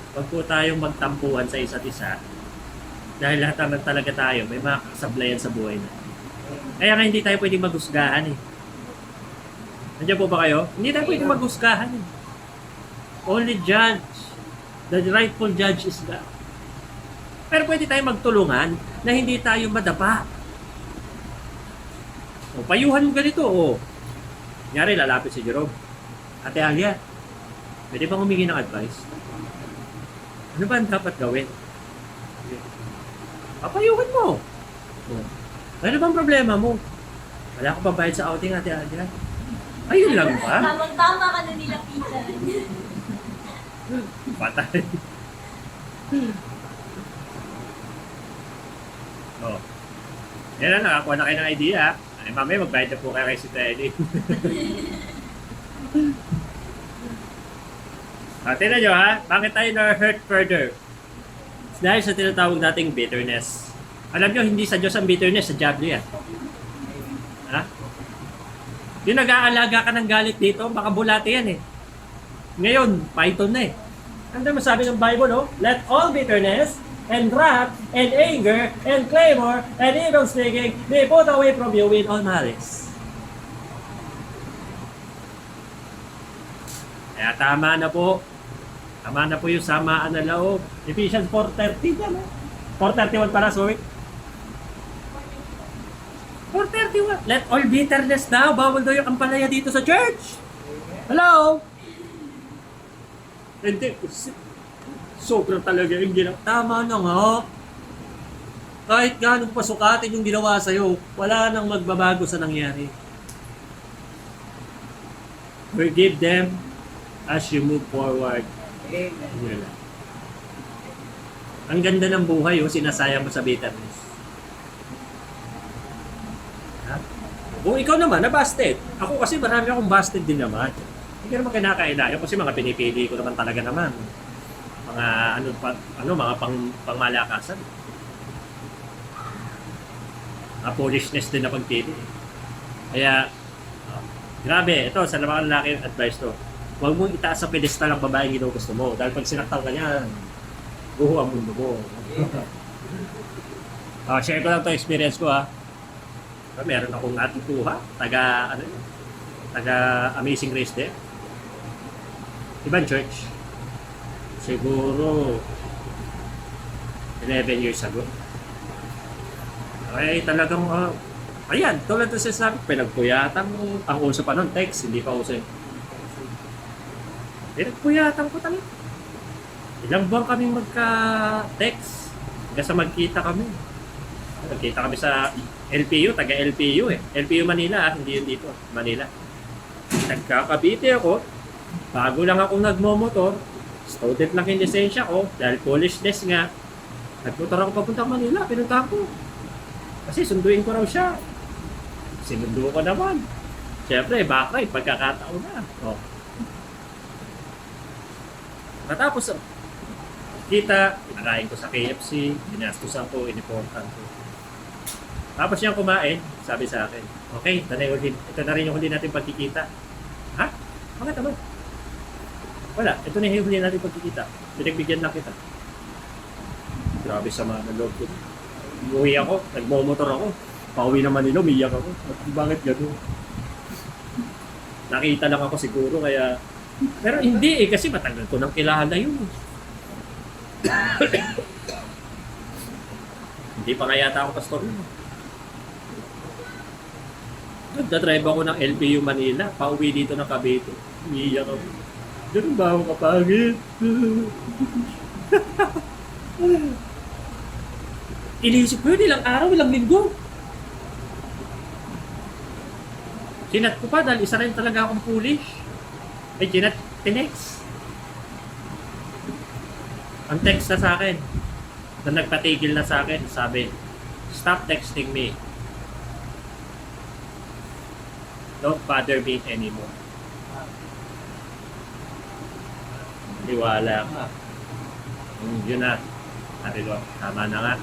Speaker 1: Huwag po tayong magtampuhan sa isa't isa. Dahil lahat naman talaga tayo, may mga kasablayan sa buhay na. Kaya nga hindi tayo pwedeng maghusgahan eh. Nandiyan po ba kayo? Hindi tayo pwedeng maghusgahan eh. Only judge. The rightful judge is God. Pero pwede tayong magtulungan na hindi tayo madapa. O, payuhan mo ganito, o. Nyari, lalapit si Jerome. Ate Alia, pwede bang humingi ng advice? Ano ba ang dapat gawin? Papayuhan mo. O, ano bang problema mo? Wala ko pa bayad sa outing, Ate Alia. Ayun lang ba?
Speaker 3: Tamang-tama ka na nilapitan.
Speaker 1: Patay. Oh. Yan na, nakakuha na kayo ng idea. Ay, mamaya magbayad na po kayo kay si Teddy. Tingnan nyo ha, bakit tayo na-hurt further? Dahil sa tinatawag nating bitterness. Alam nyo, hindi sa Diyos ang bitterness, sa Diablo yan. Ha? Yung nag-aalaga ka ng galit dito, baka bulate yan eh. Ngayon, python na eh. Ano mo sabi ng Bible, oh? Let all bitterness, and wrath, and anger, and clamor, and evil speaking be put away from you with all malice. Kaya tama na po. Tama na po yung samaan na loob. Ephesians 4:30 yan, eh. 4:31 para, sorry. 4:31. Let all bitterness now. Bawal daw yung ampalaya dito sa church. Hello? Hindi. Sobrang talaga yung ginawa. Tama na nga. Kahit ganong pasukatin yung ginawa sa'yo, wala nang magbabago sa nangyari. Forgive them as you move forward. Yun lang. Ang ganda ng buhay, oh, sinasayang mo sa bitterness. Ha? Kung ikaw naman, na-busted. Ako kasi marami akong busted din naman. Hindi ka naman kinakailangan kasi mga pinipili ko naman talaga naman. Mga mga pangmalakasan. Mga foolishness din na pagpili. Kaya, grabe, ito sa mga lalaki advice to. Huwag mong itaas sa pedestal ang babaeng ginugusto mo. Dahil pag sinaktan ka niya, buho ang mundo mo. Share ko lang ito experience ko ha. Meron akong natutuha, taga Amazing Grace din. Ibang church. Siguro 11 years ago. Ay talagang ayan, tulad ng sinasabi, pinagpuyatan mo. Ang uso pa nun, text, hindi pa uso. Pinagpuyatan ko talaga. Ilang buwan kaming magka-text. Hanggang sa magkita kami. Magkita kami sa LPU, taga LPU eh. LPU Manila, hindi yun dito. Manila. Nagkakabiti ako. Bago lang ako nagmomotor. Student lang yung lisensya ko. Dahil foolishness nga. Nagmotor ako papunta Manila. Pinunta ko. Kasi sunduin ko raw siya. Sinundo ko naman. Siyempre, backride. Pagkakataon na. Oh. Matapos, kita, nakain ko sa KFC, ginastusan ko, iniportan ko. Tapos siyang kumain, sabi sa akin, okay, ito na rin yung huli natin pagkikita. Ha? Bakit naman? Wala, ito na yung huli natin pagkikita. Pinagbigyan lang kita. Grabe sa mga loob ko. Umuwi ako, nagmomotor ako. Pauwi naman nila, umiyak ako. Bakit gano'n? Nakita lang ako siguro, kaya... Pero hindi kasi matagal ko nang kilala yun. Hindi pa nga yata ako pastor nun. Nagdadrive ako ng LPU Manila, pauwi dito ng Cavite. Umiiyak ako. Ganun ba ako kapangit? Inisip ko yun, ilang araw, ilang linggo. Sinat ko pa dahil isa rin talaga akong foolish. Ay, tinext. Ang text na sa akin, na nagpatigil na sa akin, sabi, stop texting me. Don't bother me anymore. Liwala ka. Yun na. Sabi ko, tama na nga.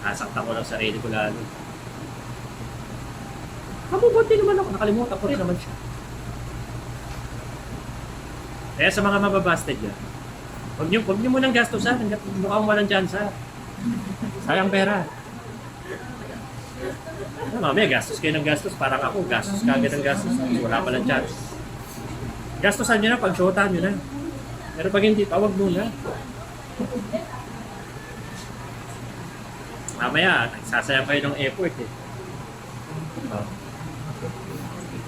Speaker 1: Nasaktan ko lang sarili ko lalo. Mabubuti naman ako. Nakalimutan ko rin naman siya. Kaya sa mga mababasted yan, huwag nyo munang gastusan. Mukhang walang tsansa. Sayang pera. Mamaya gastos kayo ng gastos. Parang ako, gastos ka agad ng gastos. Wala palang chance. Gastusan nyo na, pag-shotan nyo na. Pero pag hindi, tawag muna. Mamaya, nagsasayang kayo ng effort eh.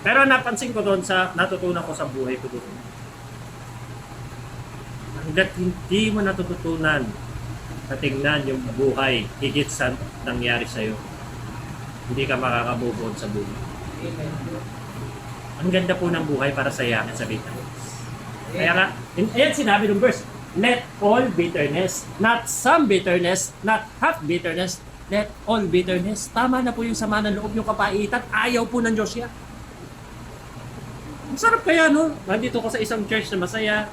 Speaker 1: Pero napansin ko doon natutunan ko sa buhay ko doon. Hanggat hindi mo natututunan na tingnan yung buhay higit sa nangyari sa'yo, hindi ka makaka-move on sa buhay. Ang ganda po ng buhay para sayangin sa bitterness. Kaya nga, ayan sinabi ng verse, let all bitterness, not some bitterness, not half bitterness, let all bitterness. Tama na po yung sama ng loob, yung kapaitan. Ayaw po ng Diyos yan. Ang sarap kaya, no? Nandito ka sa isang church na masaya.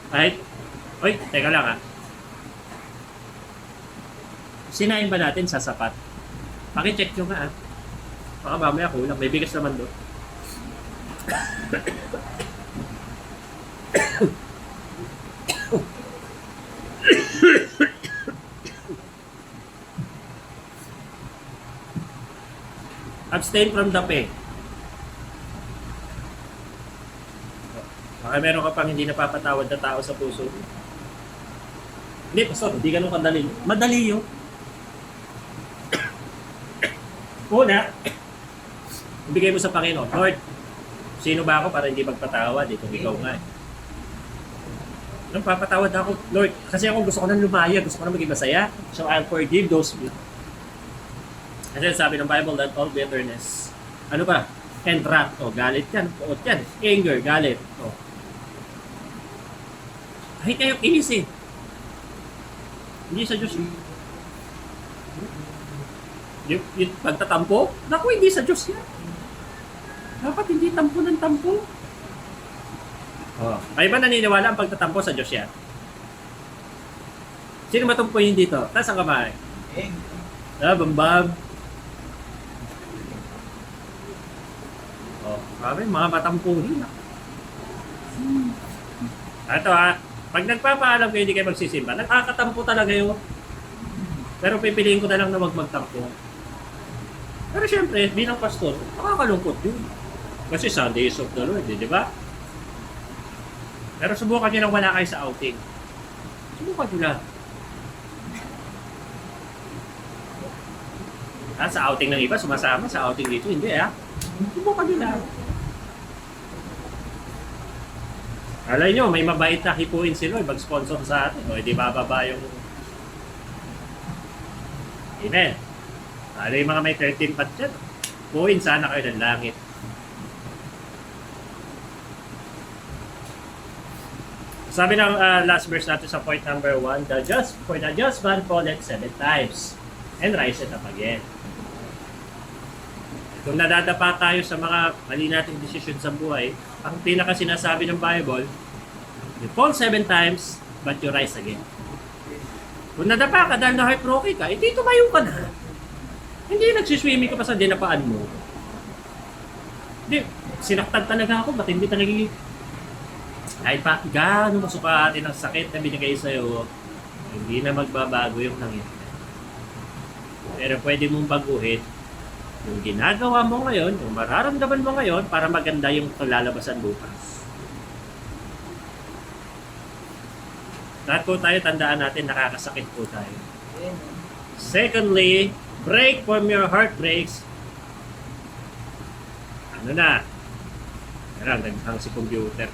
Speaker 1: Kahit, oy, teka lang Sinain ba natin sa sapat? Paki-check nyo nga Baka mamaya kulang. May bigas naman doon. Abstain from dape. Baka meron ka pang hindi napapatawad na tao sa puso. Hindi, pastor, hindi ganun kadali. Madali yun. Una, ibigay mo sa Panginoon, Lord, sino ba ako para hindi magpatawad? Kung ikaw nga. Nung papatawad ako, Lord, kasi ako gusto ko nang lumaya, gusto ko nang maging masaya. So I'll forgive those people. And then sabi ng Bible that all bitterness, ano ba? And wrath, galit yan, puot yan, anger, galit. Kahit kayo inis Hindi sa Diyos. Yung pagtatampo, naku, hindi sa Diyos yan. Dapat hindi tampo ng tampo. Kayo ba naniniwala ang pagtatampo sa Diyos yan? Sino matumpuyin dito? Taas ang kamay. Bambam. Grabe, mga matampuhin. Ito pag nagpapaalam kayo hindi kayo magsisimba, nakakatampo talaga yun. Pero pipiliin ko na lang na wag magtampo. Pero syempre, bilang pastor, nakakalungkot yun. Kasi Sunday is of the Lord, di ba? Pero subukan nyo lang wala kayo sa outing. Subukan nyo lang. Sa outing ng iba, sumasama. Sa outing dito, hindi Subukan nyo lang. Alay nyo, may mabait na hipuin si Lord, mag-sponsor sa atin. Hindi bababa yung... Amen. Alay yung mga may 13 pat dyan. Puin sana kayo ng langit. Sabi ng last verse natin sa point number 1, for the just man falleth 7 times and riseth up again. Kung nadadapa tayo sa mga mali nating desisyon sa buhay, ang pinaka sinasabi ng Bible, you fall 7 times, but you rise again. Kung nadapa ka dahil na-heartbroken ka, hindi tumayo ka na. Hindi nagsiswimming ka pa sa dinapaan mo. Hindi, sinaktan talaga ako, ba't hindi talaga kahit pa gaano masukatin ang sakit na binigay sa'yo, hindi na magbabago yung nangyayari. Pero pwede mong baguhin yung ginagawa mo ngayon, yung mararamdaman mo ngayon para maganda yung kalalabasan bukas. Lahat po tayo, tandaan natin, nakakasakit po tayo. Secondly, break from your heartbreaks. Ano na? Meron, naghang si computer.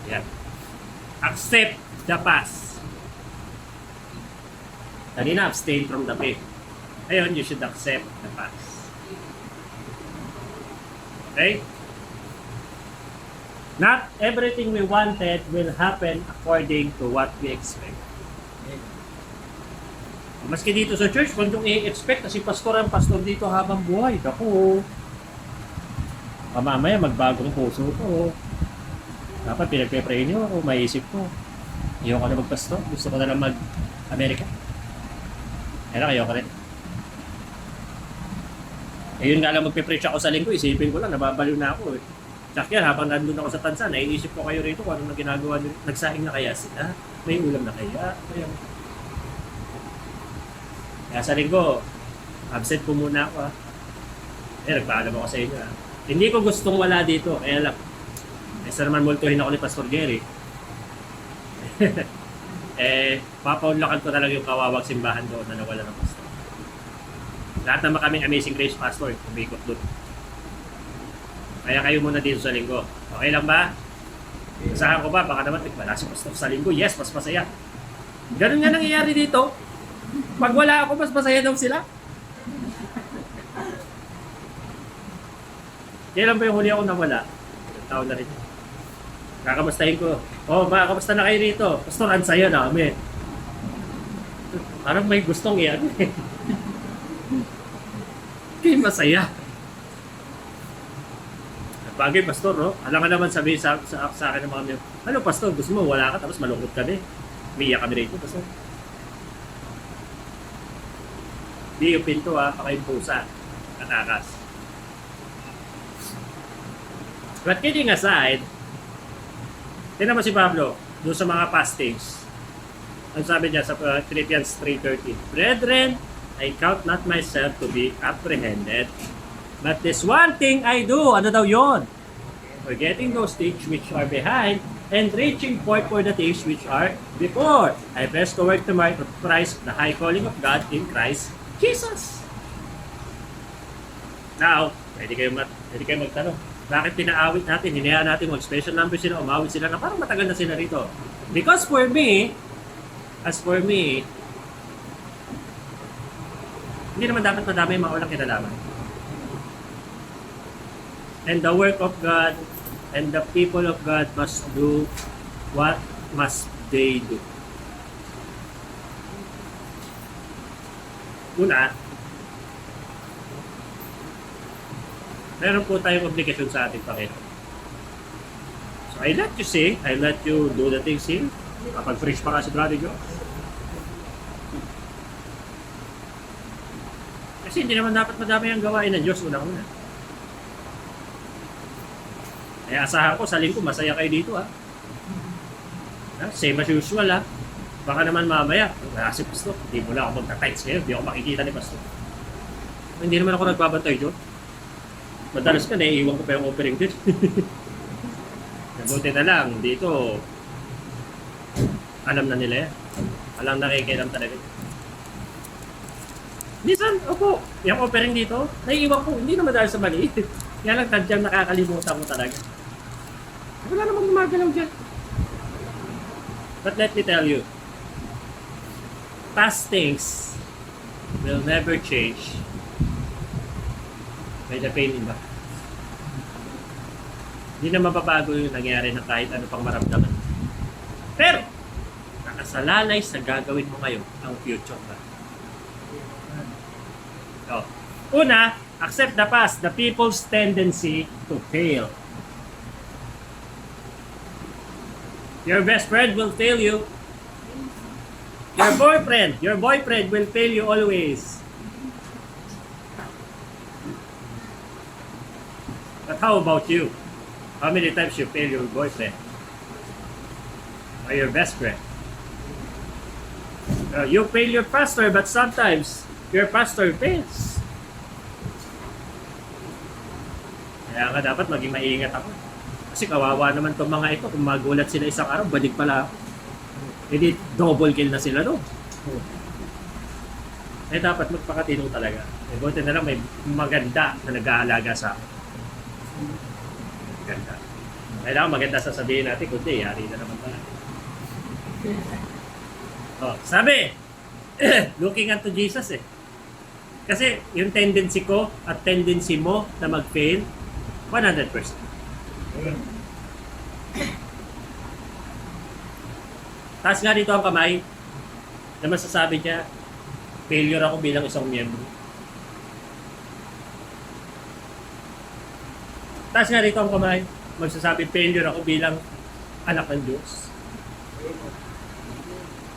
Speaker 1: Yan. Accept the past. Kanina, abstain from the pain. Ngayon, you should accept the past. Okay? Not everything we wanted will happen according to what we expect. Maski dito sa church, kung yung i-expect, kasi pastor ang pastor dito habang buhay. Ako, mamaya magbagong puso ko. Dapat pinagpe-pray nyo ako, maisip ko. Ayaw ka na magpastor, gusto ko na lang mag-Amerika. Ayaw ka rin. Ayun nga lang magpe-preach ako sa linggo, isipin ko lang, nababaliw na ako. Tsak yan, habang nandun ako sa tansa, naiisip ko kayo rito kung anong ginagawa nyo. Nagsaing na kaya sila? May ulam na kaya? Kaya sa linggo, absent po muna ako nagpaalam ako sa inyo Hindi ko gustong wala dito, kaya lang. Isa naman multuhin ako ni Pastor Jerry. Papaunlakan ko talaga yung kawawag simbahan doon na nawala ng pastor. Lahat naman kaming Amazing Grace Pastor, umikot doon. Kaya kayo muna dito sa linggo. Okay lang ba? Asahan ko ba? Baka naman, wala si Pastor sa linggo. Yes, mas masaya. Ganun nga nangyayari dito. Pag wala ako, mas masaya daw sila. Kailan ba yung huli ako nawala? Taon na rin. Kakamustahin ko. Kamusta na kayo rito? Pastor, ang saya namin. Parang may gustong yan. Kaya masaya. Bagay, pastor, no? Alam ka naman sabihin sa akin ng mga miyembro, ano, pastor, gusto mo, wala ka, tapos malungkot kami. Umiiyak kami rito, pastor. Di yung pinto, baka yung pusa. Katakas. But kidding aside, tingnan mo si Pablo, doon sa mga fastings. Ang sabi niya sa Philippians 3:13, Brethren, I count not myself to be apprehended, but this one thing I do. Ano daw yon? Forgetting those things which are behind and reaching forth for the things which are before. I press toward the mark of Christ, the high calling of God in Christ Jesus. Now, pwede kayo magtanong. Bakit pinaawit natin? Hinayaan natin mag-special number sila, umawit sila na parang matagal na sila rito. Because for me, hindi naman dapat madami yung mga walang kinalaman. And the work of God and the people of God must do what must they do. Una, meron po tayong obligasyon sa ating Panginoon. So I let you sing, I let you do the things here. Kapag preach pa ka si Brother Joe. Kasi hindi naman dapat madami ang gawain ng Diyos unang-una. Kaya asahan ko, sa linggo, masaya kayo dito Same as usual Baka naman mamaya, si Pastor, hindi mo lang ako magta-tights ngayon, hindi ako makikita ni Pastor. Hindi naman ako nagbabantay Joe. Madalas ka, naiiwan ko pa yung offering din. Nabuti na lang, dito, alam na nila yan. Alam na nakikialam talaga. Minsan, opo, yung offering dito, naiiwan ko, hindi naman dahil sa mali. Kaya lang, tadyang nakakalimutan ko talaga. Wala namang gumagalaw dyan. But let me tell you, past things will never change by the pain in the heart. Hindi na mababago yung nangyari na kahit ano pang maramdaman. Pero, nakasalalay sa gagawin mo ngayon ang future mo. So, una, accept the past, the people's tendency to fail. Your best friend will fail you. Your boyfriend will fail you always. But how about you? How many times you fail your boyfriend? Or your best friend? You fail your pastor, but sometimes your pastor fails. Kaya nga dapat maging maingat ako. Kasi kawawa naman itong mga ito. Kung magulat sila isang araw, balik pala ako. Hindi double kill na sila doon. Eh dapat magpakatino talaga. Eh buti na lang may maganda na nag-aalaga sa akin. Maganda. Kailangan maganda sasabihin natin, kundi yari na naman pala. Sabi, looking unto Jesus Kasi yung tendency ko at tendency mo na mag-fail, 100%. Taas nga dito ang kamay na masasabi niya, failure ako bilang isang miyembro. Taas nga dito ang kamay, magsasabi, failure ako bilang anak ng Diyos.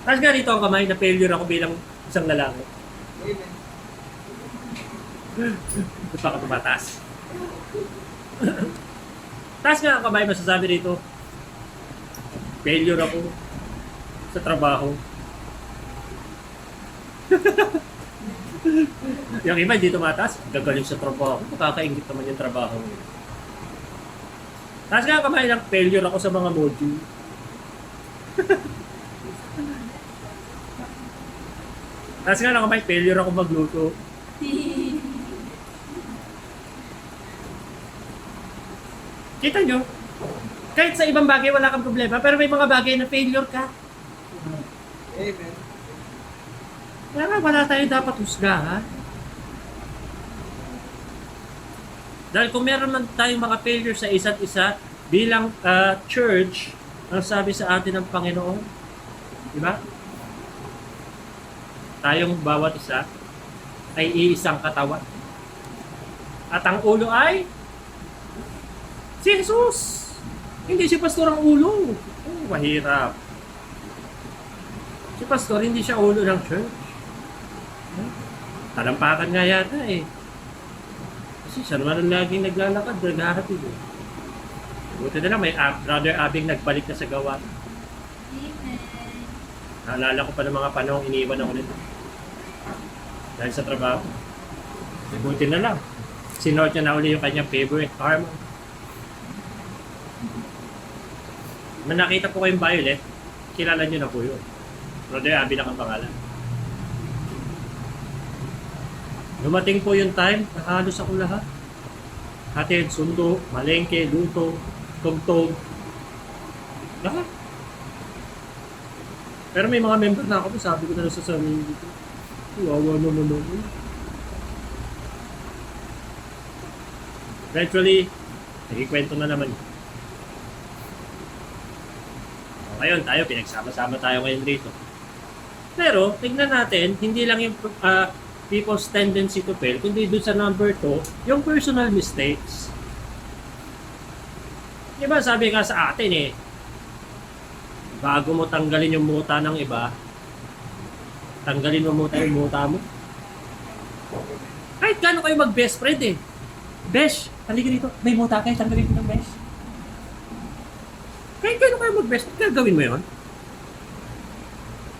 Speaker 1: Taas nga dito ang kamay na failure ako bilang isang lalaki. Ba't pa ka tumataas? Taas nga ang kamay, masasabi dito, failure ako sa trabaho. Yung iba hindi tumataas, gagaling sa trabaho. Nakakaingit naman yung trabaho. Taas nga ang kamay ng failure ako sa mga module. Taas nga ang kamay, failure ako magluto. Kita nyo, kahit sa ibang bagay wala kang problema, pero may mga bagay na failure ka.
Speaker 2: Amen.
Speaker 1: Kaya nga wala tayo dapat husgahan. Dahil kung meron man tayong mga failure sa isa't isa, bilang church, ang sabi sa atin ng Panginoon, di ba? Tayong bawat isa ay iisang katawan. At ang ulo ay Si Jesus! Hindi si pastor ang ulo. Oh, mahirap. Si pastor, hindi siya ulo ng church. Talampakan nga yata eh. Kasi siya naman ang laging naglalakad, naghahatid eh. Buti na lang, may Brother Abing nagbalik na sa gawa.
Speaker 3: Amen.
Speaker 1: Naalala ko pa ng mga panahon, iniwan ako nito. Dahil sa trabaho. Buti na lang. Sinuot niya na uli yung kanyang favorite, Karma. Nung nakita po kayong Violet, kilala niyo na po yun. Brother Abby lang ang pangalan. Dumating po yung time, nakahalos ako lahat. Hatid, sundo, malengke, luto, tugtog. Lahat. Pero may mga member na ako, sabi ko na lang sa sarili dito. Wawa naman ako. Eventually, nagkikwento na naman. So, ngayon tayo, pinagsama-sama tayo ngayon dito. Pero, tignan natin, hindi lang yung people's tendency to fail, kundi doon sa number 2, yung personal mistakes. Diba sabi nga sa atin eh, bago mo tanggalin yung muta ng iba, tanggalin mo muta yung muta mo. Kahit gano'n kayo mag-best friend eh. Besh, halika dito, may muta kayo, tanggalin ko ng besh. Kahit gano'n kayo mag-best friend, gagawin mo yun.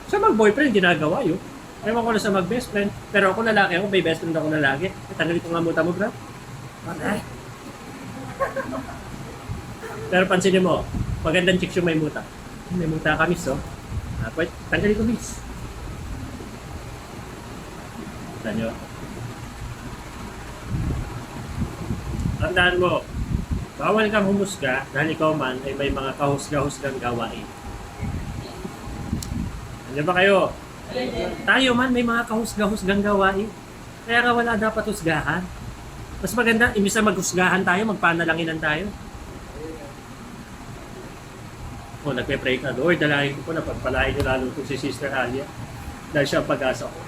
Speaker 1: Sa mag-boyfriend, ginagawa yun. Ewan ko na sa mag-best friend. Pero ako lalaki ako, may best friend ako lalaki. Tanggalin ko nga muta mo, bro. Ay. Pero pansinin mo, magandang chicks yung may muta. May muta ka, miss, oh. Pwede, tanggalin ko, miss. Tandaan nyo. Tandaan mo, bawal kang humusga dahil ikaw man ay may mga kahusga-husgang gawain. Ano ba kayo? Tayo man may mga kahusga-husgang gawain. Kaya ka wala dapat husgahan. Mas maganda, imbis na maghusgahan tayo, magpanalanginan tayo. O, nagpe-pray ka, Lord, dalangin ko po na pagpalain nyo lalo ito si Sister Alia. Dahil siya ang pag-asa ko.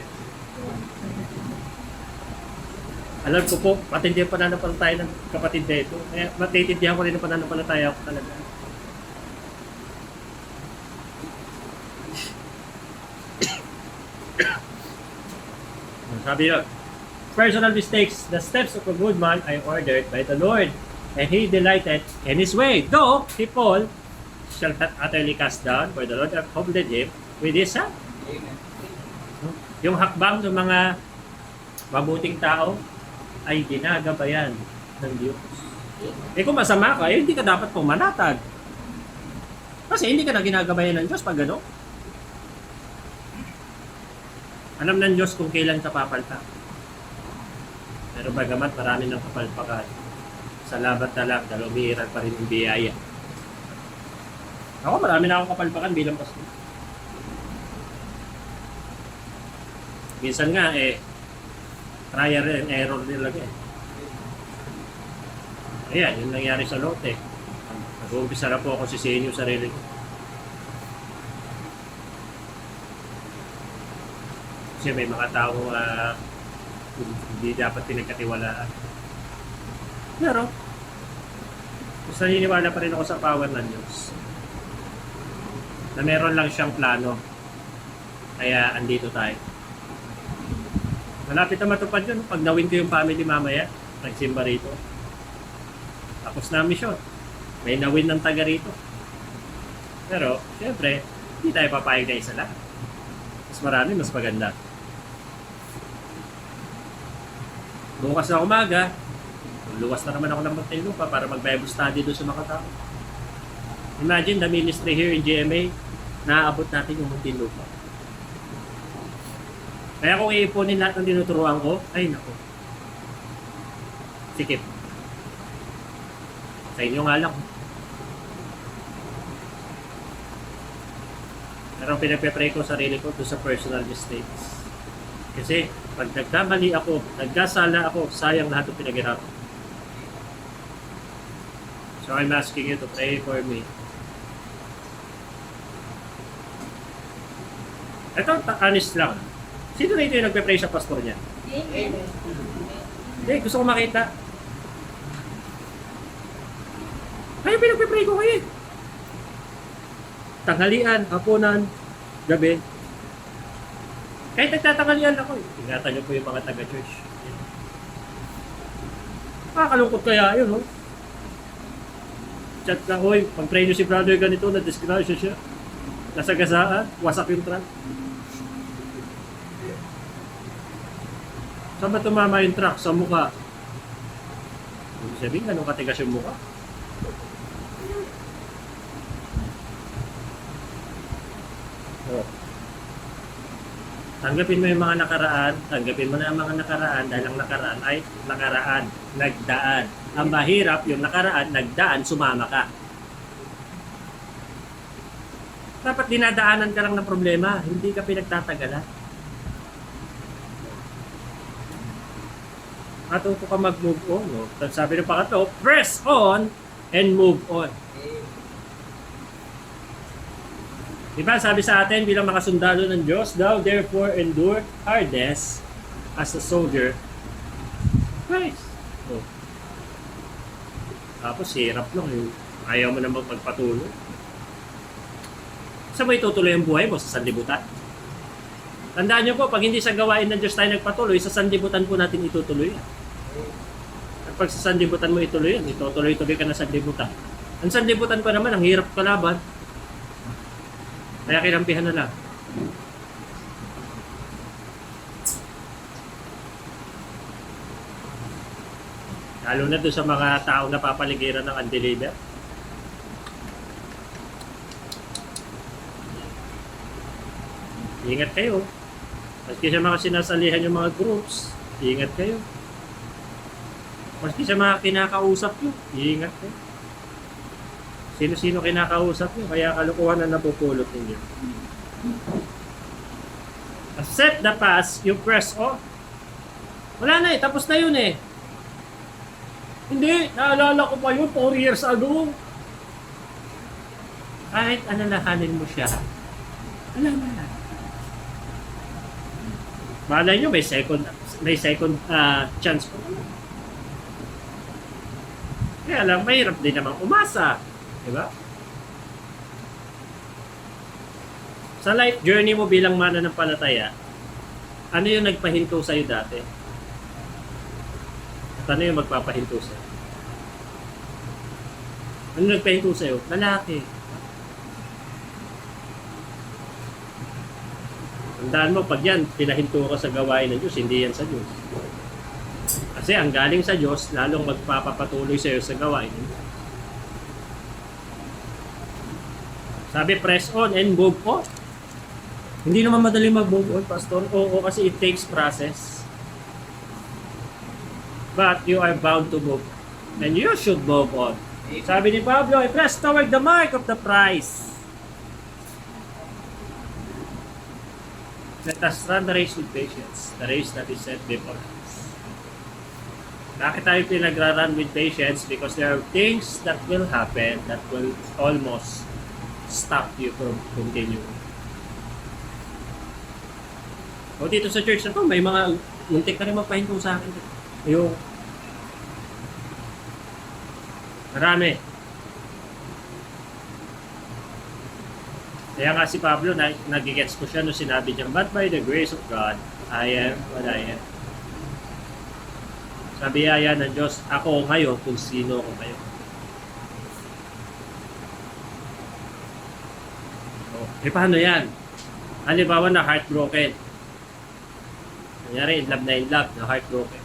Speaker 1: Alam ko po, matindi ang pananampalataya ng kapatid na ito. Kaya matitindihan ko rin ang pananampalataya ko talaga. Sabi yun, personal mistakes, the steps of a good man are ordered by the Lord, and He delighted in His way. Though, si Paul shall not utterly cast down, for the Lord upholded him with His hand.
Speaker 2: Amen.
Speaker 1: Yung hakbang ng mga mabuting tao ay ginagabayan ng Diyos. Eh kung masama ka, hindi ka dapat pumanatag. Kasi hindi ka na ginagabayan ng Diyos pag gano'n. Alam ng Diyos kung kailan ka papalpak. Pero bagamat marami ng kapalpakan, salamat na lang dahil umiiral pa rin yung biyaya. Ako, marami na akong kapalpakan bilang pastor. Minsan nga, trial and error din lang eh. Ayan, yun nangyari sa lote. Nag-uumpisa na po ako sisihin yung sarili ko. Kasi may mga tao hindi dapat pinagkatiwalaan. Pero, mas naniniwala pa rin ako sa power ng Diyos. Na meron lang siyang plano. Kaya andito tayo. Malapit na matupad yun. Pag nawin ko yung family mamaya, nagsimba rito. Tapos na mission. May nawin ng taga rito. Pero, syempre, hindi tayo papayag na isa lang. Mas marami, mas maganda. Bukas na umaga, luwas na naman ako ng Muntinlupa para mag-Bible study doon sa mga tao. Imagine the ministry here in GMA, naaabot natin yung Muntinlupa. Kaya kung iipunin lahat ng tinuturuan ko, ay nako. Sikip. Sa inyo nga lang. Pero pinagpe-pray ko sarili ko doon sa personal mistakes. Kasi pag nagkamali ako, nagkasala ako, sayang lahat ng pinaghirapan. So I'm asking you to pray for me. Ito, honest lang. Sino na ito yung nagpe-pray sa pastor niya?
Speaker 3: Amen.
Speaker 1: Hindi, gusto ko makita. Kaya pinagpipray ko kayo. Tanghalian, hapunan, gabi. Kahit nagtatanghalian ako eh. Ingatan niyo po yung mga taga-church. Nakakalungkot kaya yun, no? Chat lang, oy, pag-pray niyo si brother ganito, na-disgrasya siya. Nasagasaan, wasak yung truck. Saan ba tumama yung truck? Sa mukha. Ibig sabihin, ganun katigas yung mukha. Oh. Tanggapin mo yung mga nakaraan, tanggapin mo na ang mga nakaraan dahil ang nakaraan ay nakaraan, nagdaan. Ang mahirap, yung nakaraan, nagdaan, sumama ka. Dapat dinadaanan ka lang ng problema, hindi ka pinagtatagalan. Matuto ka mag-move on. No? Sabi ng pangatlo, press on and move on. Diba, sabi sa atin bilang mga sundalo ng Diyos, thou therefore endure hardness as a soldier. Christ. Oh. Tapos hirap lang yun. Ayaw mo na magpagpatuloy. Saan mo itutuloy ang buhay mo? Sa sanlibutan? Tandaan nyo po, pag hindi sa gawain ng Diyos tayo nagpatuloy, sa sanlibutan po natin itutuloy yan. At pag sa sanlibutan mo ituloy yan, itutuloy-tuloy ka na sa sanlibutan. Ang sanlibutan pa naman, ang hirap kalaban. Kaya kinampihan na lang. Lalo na doon sa mga taong napapaligiran ng undeliver. Ingat kayo. Maski sa mga sinasalihan yung mga groups, ingat kayo. Maski sa mga kinakausap nyo, ingat kayo. Sino-sino kinakausap nyo, kaya kalukuhan na napupulot ninyo. Accept the past, you press on. Wala na eh, tapos na yun eh. Hindi, naalala ko pa yun 4 years ago. Kahit alalahanin mo siya, alam na. Malay nyo, may second chance po. Kaya lang, mahirap din naman umasa. Diba? Sa life journey mo bilang mananampalataya, ano yung nagpahinto sa'yo dati? At ano yung magpapahinto sa'yo? Ano nagpahinto sa'yo? Lalaki. Tandaan mo, pag yan, pinahinto ka sa gawain ng Diyos, hindi yan sa Diyos. Kasi ang galing sa Diyos, lalong magpapatuloy sa'yo sa gawain ng Diyos. Sabi, press on and move on. Hindi naman madali mag-move on, Pastor. Oo, kasi it takes process. But you are bound to move. And you should move on. Sabi ni Pablo, I press toward the mark of the prize. Let us run the race with patience. The race that is set before us. Bakit tayo pinagra-run with patience? Because there are things that will happen that will almost stop you from continuing. O dito sa church na to, may mga muntik ka rin magpahinto sa akin. Yung marami. Kaya nga si Pablo, nagigets ko siya nung sinabi niya, but by the grace of God, I am what I am. Sabi niya ng Diyos, ako ngayon kung sino ako ngayon. Eh, paano yan? Halimbawa na heartbroken. Nangyari, in love na heartbroken.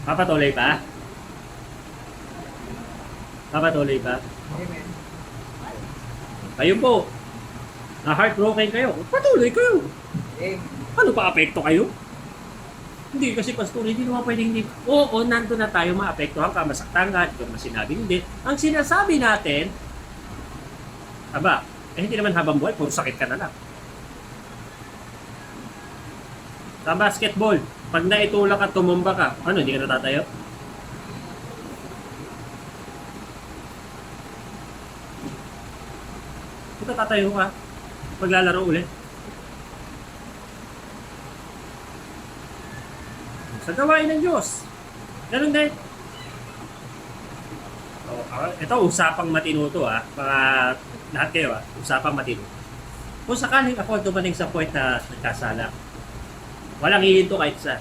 Speaker 1: Papatuloy pa? Papatuloy pa?
Speaker 2: Amen.
Speaker 1: Kayo po, na heartbroken kayo, patuloy kayo.
Speaker 2: Amen.
Speaker 1: Ano pa apekto kayo? Hindi kasi pastor, hindi naman pwedeng hindi. Oo, nandun na tayo maapektuhan ka, masaktan ka, hindi ka sinabing hindi. Ang sinasabi natin, aba, hindi naman habang buhay, puro sakit ka na lang. Sa basketball, pag naitulak at tumumba ka, ano, hindi ka natatayo? Hindi ka tatayo ka, paglalaro ulit. Sa gawain ng Diyos, ganun din. Ito, usapang matino to mga lahat kayo usapang matino. Kung sakaling ako dumating sa point na nagkasala, walang hihinto kahit isa.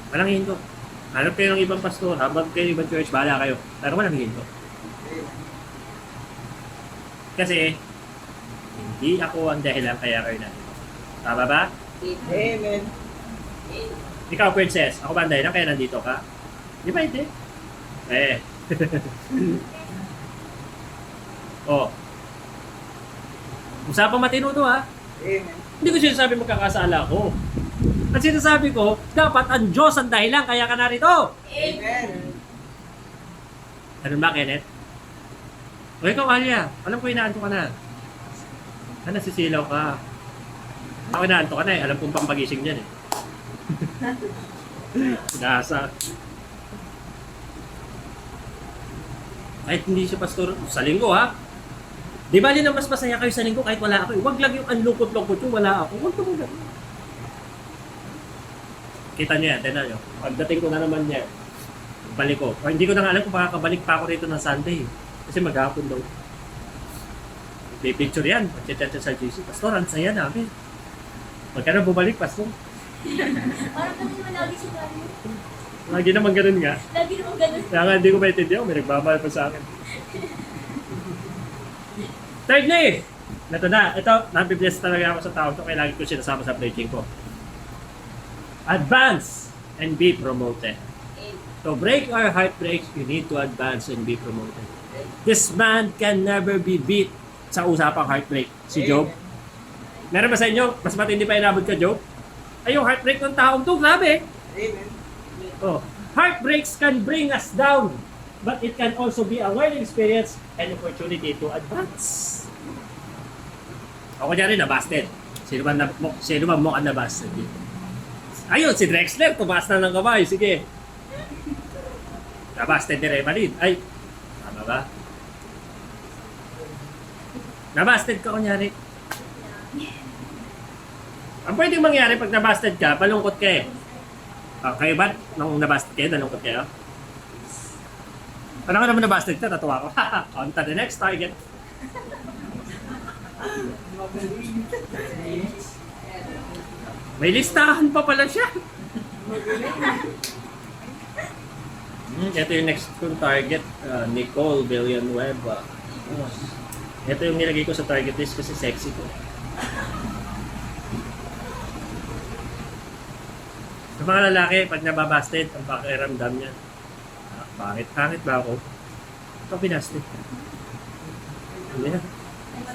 Speaker 1: Walang hihinto. Hanap kayo ng ibang pastor, habang kayo ibang church, bahala kayo. Pero walang hihinto. Kasi, hindi ako ang dahilan kaya kayo nandito. Tama ba?
Speaker 2: Amen.
Speaker 1: Ikaw, princess, ako ba ang dahilan kaya nandito ka? Di ba hindi? Eh. Oh. Usapang matino to
Speaker 2: Amen.
Speaker 1: Hindi ko sinasabi magkakasala ko. At sinasabi ko, dapat ang Diyos ang dahilan kaya ka narito.
Speaker 2: Amen.
Speaker 1: Ano ba, Kenneth? O ikaw, Alia, alam ko inaanto ka na. Nasisilaw ka. Ako inaanto ka na alam kong pampagising dyan Nasa. Kahit hindi siya pastor sa linggo Di ba na mas masaya kayo sa linggo kahit wala ako Huwag lang yung anlungkot-lungkot yung wala ako. Huwag naman ganun. Kita nyo yan, tinan nyo. Pagdating ko na naman niya, balik ko. O, hindi ko na nga alam kung makakabalik pa ako rito ng Sunday. Kasi maghapon daw. Picture yan. Pagchat sa GC. Pastor, ang saya namin. Pagka na bumalik, Pastor.
Speaker 3: Parang kami naman lagi si Mario.
Speaker 1: Lagi naman ganun nga.
Speaker 3: Lagi naman ganun.
Speaker 1: Kaya nga hindi ko maintindihan. May nagmamahal pa sa akin. Thirdly, ito na. Ito, nabibless talaga ako sa tao ito. Kaya lagi ko sinasama sa preaching ko. Advance and be promoted. To break our heartbreaks, you need to advance and be promoted. This man can never be beat sa usapang heartbreak. Si Job. Meron ba sa inyo? Mas matindi pa inabot ka, Job? Ay, yung heartbreak ng taong to, grabe.
Speaker 2: Amen.
Speaker 1: Oh, heartbreaks can bring us down, but it can also be a learning experience and opportunity to advance. Ako dyan rin, nabasted. Sino ba mo ang nabasted dito? Ayun, si Drexler, tumaas na ng kamay. Sige. Nabasted ni Remalin. Ay, tama ba? Nabasted ka kunyari. Ang pwedeng mangyari pag nabasted ka, palungkot ka kayo ba? Nung nabasted kayo, nalungkot kayo? Ano ka naman nabasted ka, tatuwa ko. On to the next target. May listahan pa pala siya. Ito yung next kong target, Nicole Villanueva. Ito yung nilagay ko sa target list kasi sexy ko. Sa mga lalaki, pag nababasted, ang pakiramdam niya. Pangit ba ako? Ito pinasted.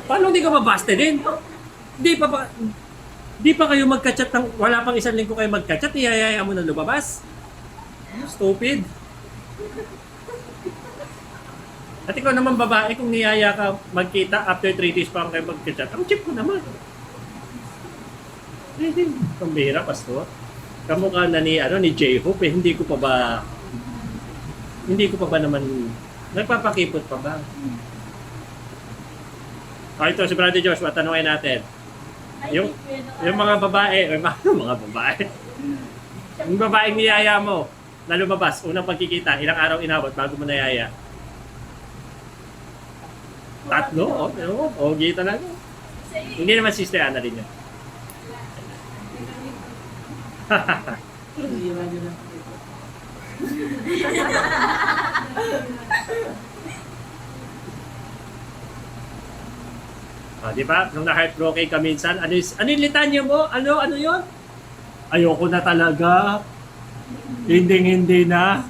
Speaker 1: Paano hindi ka mabasted din? Di pa kayo magka-chat ng, wala pang isang linggo kayo magka-chat, iyayaya mo na lumabas. Stupid. At ikaw naman babae, kung niyaya ka magkita, after 3 days pa kayo magka-chat, ang cheap ko naman. Pambira, pastor. Kamukha na ni J-Hope hindi ko pa ba naman nagpapakipot pa ba? Ito si Brother Joshua, tanungin natin. Yung mga babae, mga babae. Yung babaeng niyaya mo na lumabas, unang pagkikita, ilang araw inabot bago mo nayaya? 3? Okay talaga. Hindi naman Sister Ana rin yun. Di ba? Nung na-heartbroken ka minsan, ano yung litanya mo? Ano yun? Ayoko na talaga. Hindi na.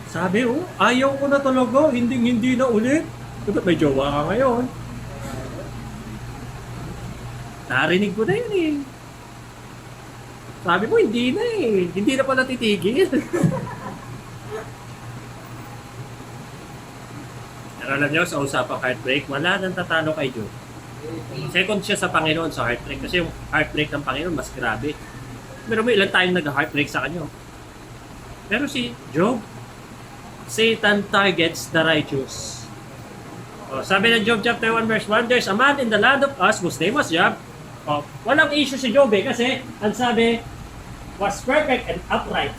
Speaker 1: Sabi, ayaw ko na talaga. Hindi na ulit. Dapat may jowa ka ngayon. Narinig ko na yun Sabi mo, hindi na Hindi na pala titigil. Pero alam nyo, sa usapang heartbreak, wala nang tatalo kay Job. Second siya sa Panginoon sa heartbreak. Kasi yung heartbreak ng Panginoon, mas grabe. Pero may ilan tayong nag-heartbreak sa kanya. Pero si Job, Satan targets the righteous. Sabi ng Job chapter 1 verse 1, there's a man in the land of us whose name was Job. Walang issue si Job kasi ang sabi, was perfect and upright,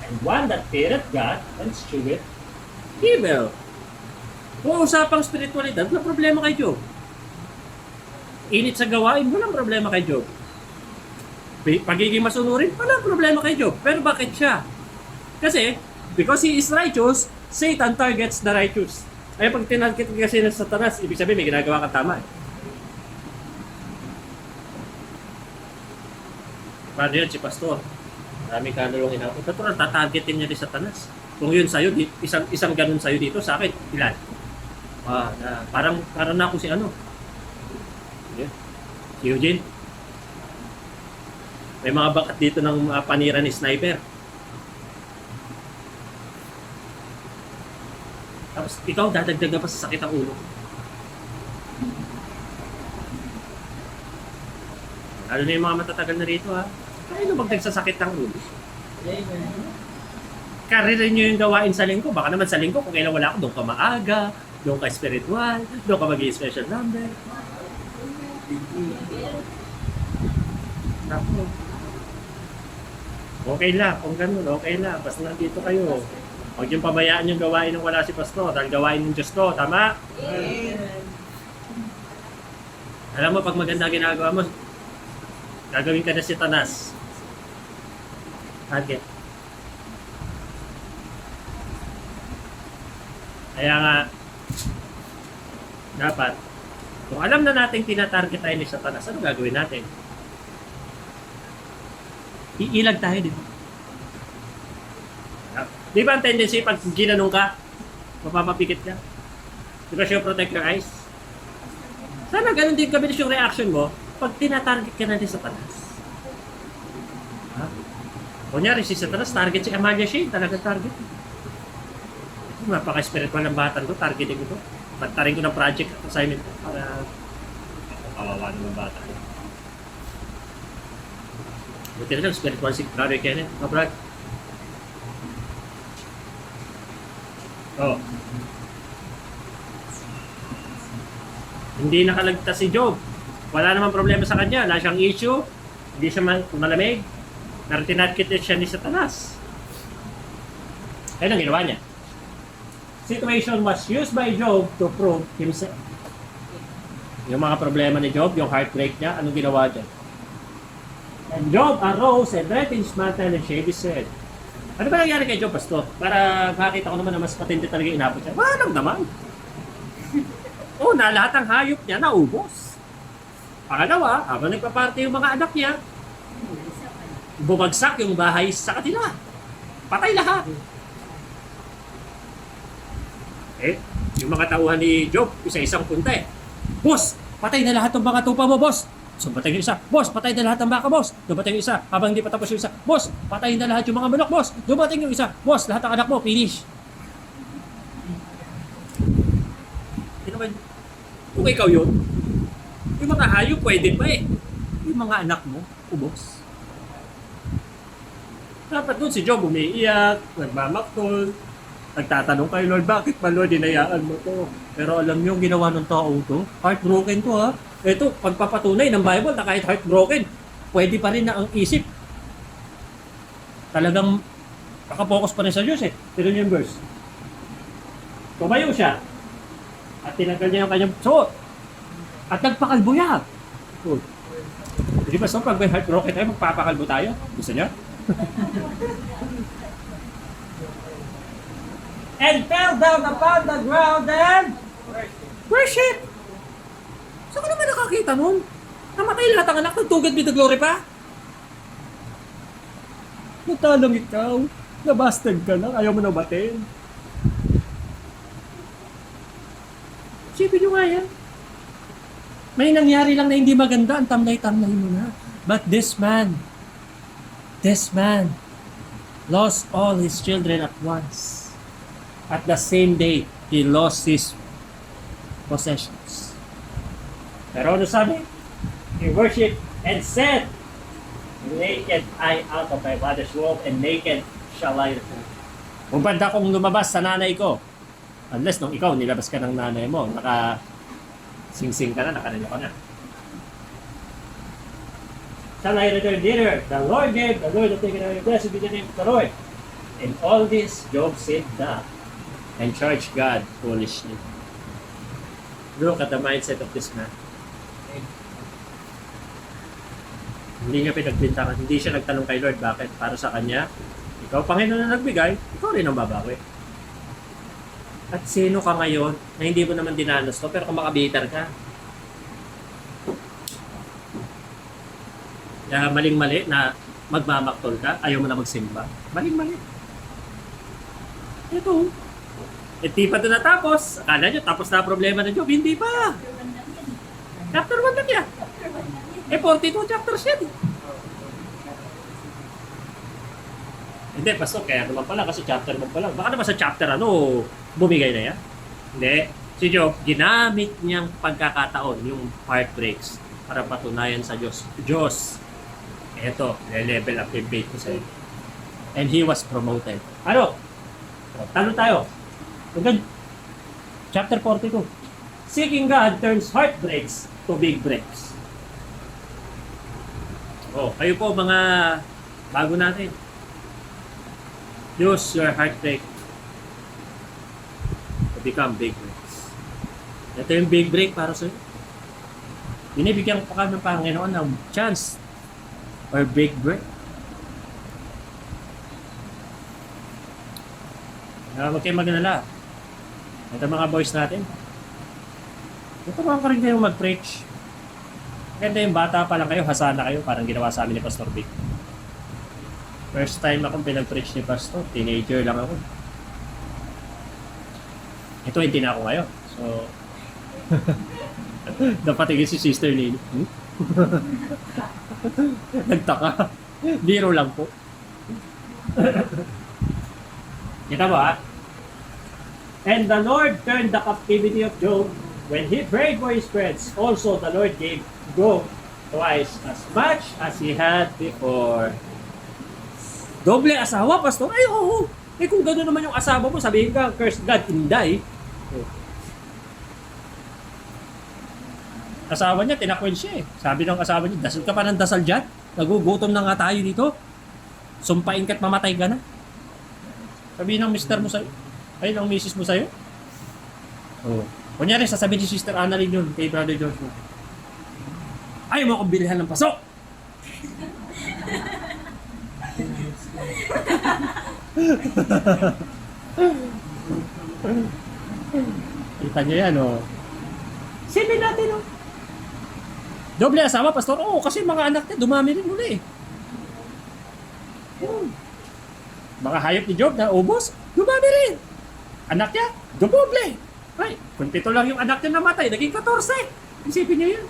Speaker 1: and one that feared God and eschewed evil. Kung usapang spiritualidad, wala problema kay Job. Init sa gawain, walang problema kay Job. Pagiging masunurin, walang problema kay Job. Pero bakit siya? Kasi, because he is righteous, Satan targets the righteous. Ay pag tinarget kasi ng Satanas, ibig sabihin may ginagawa kang tama. Paano yun si Pastor? Maraming kalulong inaw. Natural, tatargetin niya ni Satanas. Kung yun sa'yo, isang ganun sa'yo dito, sa akin, ilan? Parang na ako si ano. Yeah. Si Eugene. May mga bakat dito ng panira ni sniper. Tapos ikaw, dadagdagan pa sa sakit ang ulo. Lalo na yung mga matatagal na rito, ha. Kaya nung magdagsasakit ng ulo. Karirin nyo yung gawain sa linggo. Baka naman sa linggo, kung kailan wala ako, doon ka maaga, doon ka spiritual, doon ka mag-i-special number. Naku. Okay lang, kung ganun, okay lang. Basta nandito kayo. Huwag yung pabayaan yung gawain ng wala si Pastor. Dahil gawain ng Diyos to, tama?
Speaker 2: Amen.
Speaker 1: Alam mo, pag maganda ginagawa mo, gagawin ka na si Satanas. Target. Kaya nga, dapat, kung alam na natin tinatarget tayo ni Satanas, ano gagawin natin? Iilag tayo, di ba? Di ba ang tendency pag ginanong ka, mapapapikit ka? Di ba siya protect your eyes? Sana ganun din kabilis yung reaction mo pag tinatarget ka na ni Satanas. Ha? Kunyari si Satanas, target si Amalia Shane, talagang target. Napaka-spiritual ng batan ko, targeting ko to. Pagtarin ko ng project at assignment ko para kawawa naman bata. Buti na lang, spiritual si Brother Kenneth. Oh, Brad. Oh. Hindi nakalagtas si Job. Wala namang problema sa kanya. Wala siyang issue. Hindi siya malamig. Pero tinarget siya ni Satanas. Ayun ang ginawa niya. Situation was used by Job to prove himself. Yung mga problema ni Job, yung heartbreak niya, anong ginawa dyan? And Job arose and draped his mantle and shaved his head. Ano ba nangyari kay Job, Pastor? Para makita ko naman na mas patindi talaga yung inabot siya. Walang naman. Una, lahat ng hayop niya naubos. Pangalawa, habang nagpaparte yung mga anak niya, bumagsak yung bahay sa kanila. Patay lahat. Eh, yung mga tauhan ni Job, isa-isang punta eh. Boss, patay na lahat ng mga tupa mo, boss. So, patay yung isa. Boss, patay na lahat ng baka, boss. Dumating yung isa. Habang hindi pa tapos yung isa. Boss, patay na lahat yung mga manok, boss. Dumating yung isa. Boss, lahat ng anak mo, finish. Naman, kung ikaw yun, yung mga hayop pwede pa eh. Yung mga anak mo, ubos. Dapat doon si Job umiiyak, nagmamaktol, nagtatanong kay Lord, bakit ba Lord dinayaan mo to? Pero alam niyo yung ginawa ng taong to, heartbroken to ha. Ito, pagpapatunay ng Bible na kahit heartbroken, pwede pa rin na ang isip. Talagang nakapokus pa rin sa Diyos eh. Pero yung verse. Tumayo siya. At tinanggal niya yung kanyang suot. At nagpakalbuya. Hindi ba so pag may heartbroken tayo, magpapakalbo tayo? Gusto niya? And fell down upon the ground and worship. Saan ka naman nakakita nun? Namatay lahat ang anak, nagtugad with the glory pa? Natalang ikaw, nabastag ka na, ayaw mo na batin. Sipin nyo nga yan. May nangyari lang na hindi maganda, ang tamlay-tamlay mo na. But this man lost all his children at once. At the same day, he lost his possessions. Pero ano sabi? He worshiped and said, naked I out of my mother's womb, and naked shall I return. Kung banda kong lumabas sa nanay ko, unless nung ikaw nilabas ka ng nanay mo, naka-sing-sing ka na, nakanalo ka na. shall I return thither? The Lord gave, the Lord will take it away. Blessed be the name of the Lord. In all this, Job said that and charged God foolishly. Look at the mindset of this man. Hindi niya pinagbintangan. Hindi siya nagtanong kay Lord, bakit? Para sa kanya, ikaw, Panginoon na nagbigay, ikaw rin ang babawi. At sino ka ngayon na hindi mo naman dinanas to, pero kung makabitar ka. Kaya maling-mali na magmamaktol ka, ayaw mo na magsimba. Maling-mali. Ito. Hindi pa ito natapos. Akala nyo, tapos na problema ng Job. Hindi pa. Chapter 1 lang yan.
Speaker 3: After 1 lang yun.
Speaker 1: 42 chapters yan. Hindi, pastor, kaya naman pala kasi chapter 1 pa lang. Baka naman sa chapter bumigay na yan. Hindi. Si Job, ginamit niyang pagkakataon, yung heartbreaks, para patunayan sa Diyos. Diyos, eto, level up yung faith ko sa'yo. And he was promoted. Ano? Tanong tayo. Agad. Chapter 42. Seeking God turns heartbreaks to big breaks. Kayo po mga bago natin. Use your heartbreak to become big breaks. Ito yung big break para sa'yo. Binibigyan pa kami ng Panginoon ng chance or big break. Huwag kayong mag-alala. Ito mga boys natin. Ito mga ka rin kayong mag-preach. Ganda yung bata pa lang kayo, hasa na kayo, parang ginawa sa amin ni Pastor Vic. First time akong pinag-preach ni Pastor, teenager lang ako. Ito, hindi na ako ngayon. So, napatigil si Sister Nini. Nagtaka. Biro lang po. Kita mo ha? And the Lord turned the captivity of Job when he prayed for his friends. Also, the Lord gave Job twice as much as he had before. Doble asawa, Pastor? Ay, oo. Eh kung gano'n naman yung asawa mo, sabihin ka, curse God, inday. Asawa niya, tinakwil siya eh. Sabi ng asawa niya, dasal ka pa ng dasal dyan? Nagugutom na nga tayo dito. Sumpain ka't mamatay ka na. Sabi ng mister mo sa'yo. Ay, ng misis mo sa'yo. Kunyari, sasabihin ni Sister Annalyn yun kay Brother George mo. Ayaw mo akong bilihan ng pasok! Kita niyo yan, Sipin natin, Doble asawa, Pastor? Oo, kasi mga anak niya, dumami rin muli. Mga hayop ni Job na ubos, dumami rin. Anak niya, dumoble. Ay, kung 7 lang yung anak niya namatay, naging 14. Isipin niyo yun.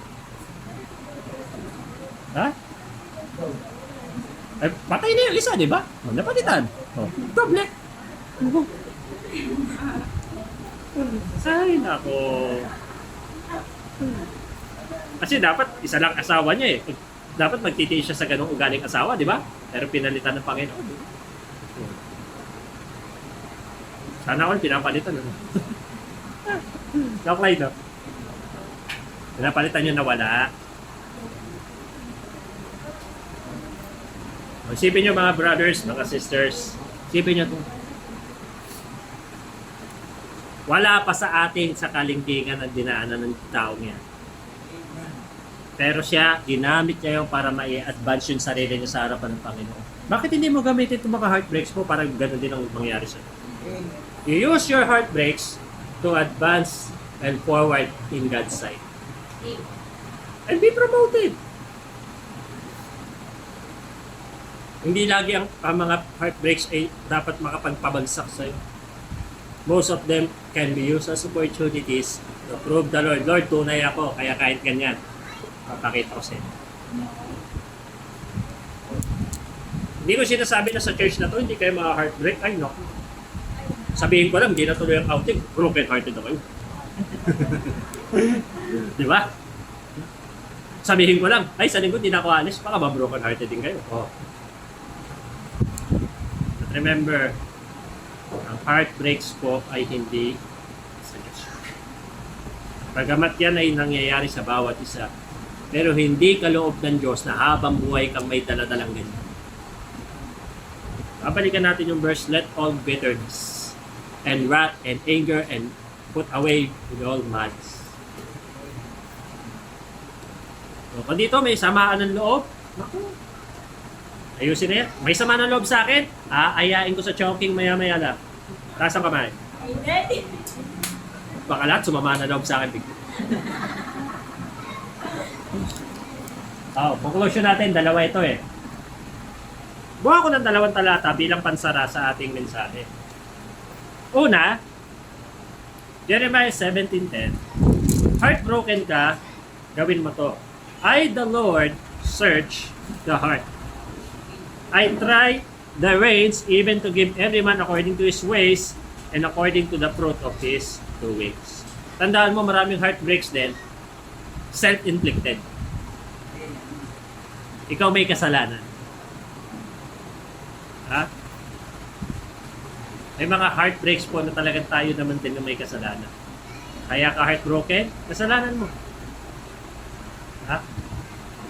Speaker 1: Ha? Ay, patay na yung isa, di ba? Napalitan. Doble. Ay, nako. Kasi dapat isa lang asawa niya eh. Dapat magtitiis siya sa ganong ugaling asawa, di ba? Pero pinalitan ng Panginoon. Sana all pinapalitan. Naklay, no? Pinapalitan niya na wala. Isipin niyo mga brothers, mga sisters. Isipin niyo ito. Wala pa sa atin sa kalingkingan ang dinaanan ng taong yan. Pero siya, ginamit niya yun para ma-advance yung sarili niya sa harapan ng Panginoon. Bakit hindi mo gamitin itong mga heartbreaks mo para gano'n din ang mangyari sa'yo? You use your heartbreaks to advance and forward in God's sight. And be promoted. Hindi lagi ang mga heartbreaks ay dapat makapagpabagsak sa'yo. Most of them can be used as opportunities to prove the Lord. Lord, tunay ako, kaya kahit ganyan, papakita ko sa'yo. Hindi ko sinasabi na sa church na to, hindi kayo mga heartbreak. Ay, no. Sabihin ko lang, hindi na tuloy ang outing. Broken hearted ako yun. Di ba? Sabihin ko lang, ay, sa lingkod, hindi na ako alis. Baka ba broken hearted din kayo? Oh. But remember, ang heartbreaks po ay hindi sa Diyos. Bagamat yan ay nangyayari sa bawat isa, Pero hindi kaloob ng Diyos na habang buhay kang may daladalang ganyan. Babalikan natin yung verse, let all bitterness and wrath and anger and put away with all malice. So, kung dito may samaan ng loob, naku, ayusin na yan. May samaan ng loob sa akin, aayain ko sa choking maya-maya lang. Taas ang kamay.
Speaker 3: Amen.
Speaker 1: Baka lahat sumama na loob sa akin. Conclusion natin, dalawa ito eh. Buha ko ng dalawang talata bilang pansara sa ating mensahe. Una, Jeremiah 17:10. Heartbroken ka, gawin mo to. I, the Lord, search the heart. I try the reins even to give every man according to his ways and according to the fruit of his doings. Tandaan mo, maraming heartbreaks din, self-inflicted. Ikaw may kasalanan. Ha? May mga heartbreaks po na talagang tayo naman din na may kasalanan. Kaya ka heartbroken, kasalanan mo. Ha?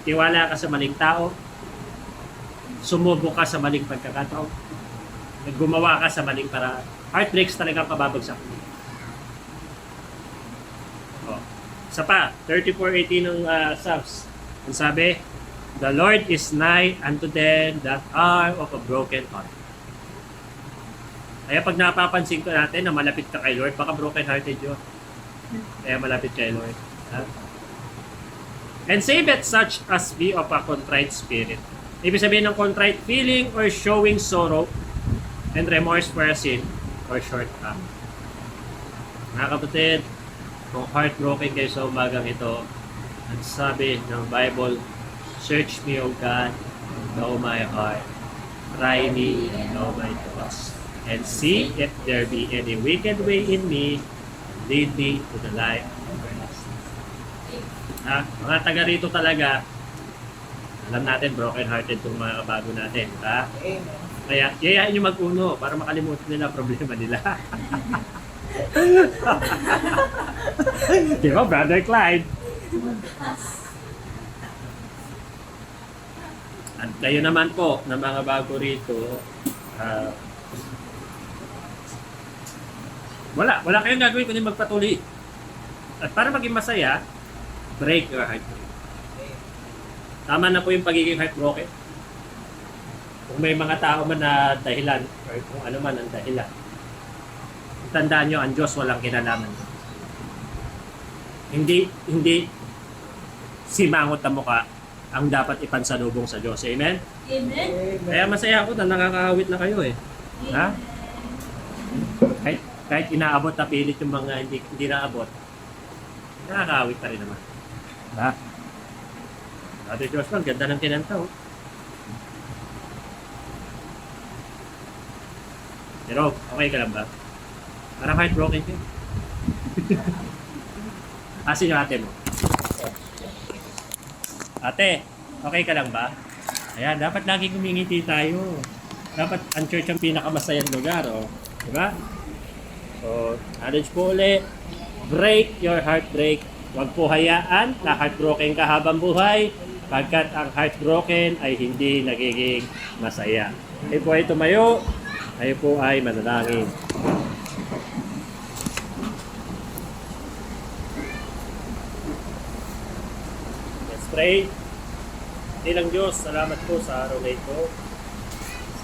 Speaker 1: Tiwala ka sa maling tao, sumubo ka sa maling pagkakataon, gumawa ka sa maling paraan. Heartbreaks talagang kababagsak. Isa pa, 34:18 ng Psalms. Ang sabi, the Lord is nigh unto them that are of a broken heart. Kaya pag napapansin ko natin na malapit ka kay Lord, baka broken-hearted yun. Kaya malapit kay Lord. Ha? And save it such as be of a contrite spirit. Ibig sabihin ng contrite, feeling or showing sorrow and remorse for a sin or shortcoming. Mga kapatid, kung heartbroken kayo sa umagang ito, ang sabi ng Bible, search me, O God, know my heart. Try me and know my thoughts. And see if there be any wicked way in me, lead me to the life everlasting. Mga taga rito talaga, alam natin, broken-hearted itong mga kabago natin. Ha?
Speaker 2: Amen.
Speaker 1: Kaya, yayain nyo mag-uno para makalimutan nila ang problema nila. Di ba, Brother Clyde? At kayo naman po, na mga bago rito, wala kayong gagawin kundi magpatuloy. At para maging masaya, break your heart. Tama na po yung pagiging heartbroken. Kung may mga tao man na dahilan, or kung ano man ang dahilan, tandaan nyo, ang Diyos walang kinalaman. Hindi simangot na mukha ang dapat ipansalubong sa Diyos. Amen?
Speaker 3: Amen.
Speaker 1: Kaya masaya ako na nakakahawit na kayo eh. Ha? Kahit inaabot na pilit yung mga hindi naabot, nakakahawit pa rin naman. Ha? Ate Joshua, ganda ng kinanta oh. Pero, okay ka lang ba? Parang heartbroken ka. Asin yung ate mo. Ate, okay ka lang ba? Ayan, dapat lagi kumingiti tayo. Dapat ang church ang pinakamasayang lugar, oh. Diba? So, knowledge po ulit. Break your heartbreak. Huwag po hayaan na heartbroken ka habang buhay, pagkat ang heartbroken ay hindi nagiging masaya. Kayo po ay tumayo, kayo po ay manalangin. Let's pray. Ilang Diyos, salamat po sa araw na ito.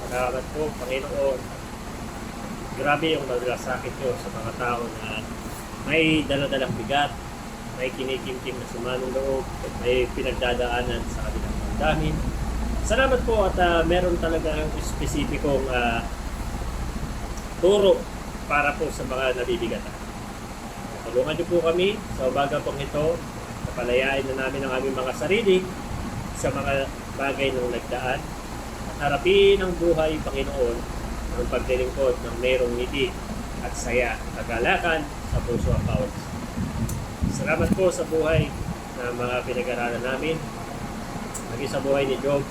Speaker 1: Salamat po, Panginoon. Grabe yung naglasakit nyo sa mga tao na may daladalang bigat, may kinikimkim na sumanong loob, at may pinagdadaanan sa kanilang damdamin. Salamat po at meron talagang spesipikong turo para po sa mga nabibigatan. Tulungan niyo po kami sa umaga pong ito, napalayain na namin ang aming mga sarili sa mga bagay ng nagdaan at harapin ang buhay, Panginoon, ng paglilingkod ng mayroong ngiti at saya at kagalakan sa puso at bawat. Salamat po sa buhay na mga pinag-aralan namin, maging sa buhay ni Job,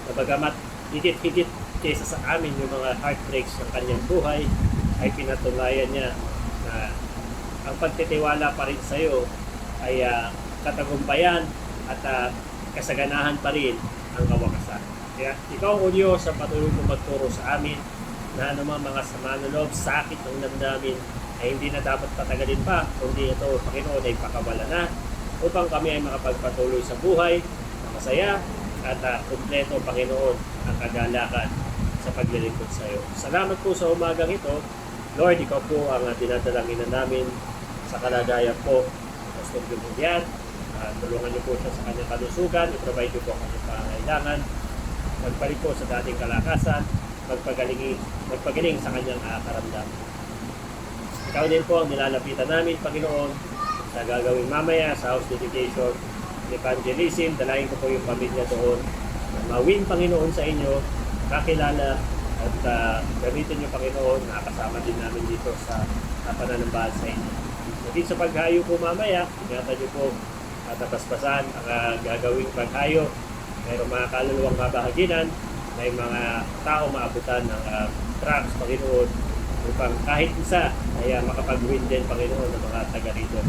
Speaker 1: na bagamat higit-higit kaysa sa amin yung mga heartbreaks ng kanyang buhay, ay pinatunayan niya na ang pagtitiwala pa rin sa iyo ay katagumpayan at kasaganahan pa rin ang kawakasan. Kaya ikaw, O Diyos, ang patuloy mo magturo sa amin na anumang mga sama ng loob, sakit ng damdamin ay hindi na dapat patagalin pa, kundi ito, Panginoon, ay pakawala na upang kami ay makapagpatuloy sa buhay na masaya at kumpleto, Panginoon, ang kagalakan sa paglilingkod sa iyo. Salamat po sa umagang ito. Lord, ikaw po ang dinadalangin na namin sa kalagayan po ng Pastor Julian. Tulungan niyo po siya sa kanyang kalusugan, i-provide niyo po ang kanyang pangangailangan, magbalik po sa dating kalakasan, magpagaling sa kanyang karamdaman. Ikaw din po ang nilalapitan namin, Panginoon, sa gagawin mamaya sa house dedication, evangelism. Dalayan ko po yung pamilya doon na mawin, Panginoon, sa inyo, kakilala at gamitin niyo, Panginoon, nakasama din namin dito sa pananambahan sa inyo. Hindi sa paghayo po mamaya, ingatan niyo po at napaspasan ang gagawing paghayo. Mayroong mga kaluluwang mabahaginan, may mga tao maabutan ng trucks, Panginoon, upang kahit isa ay makapag-win din, Panginoon, ng mga taga rito.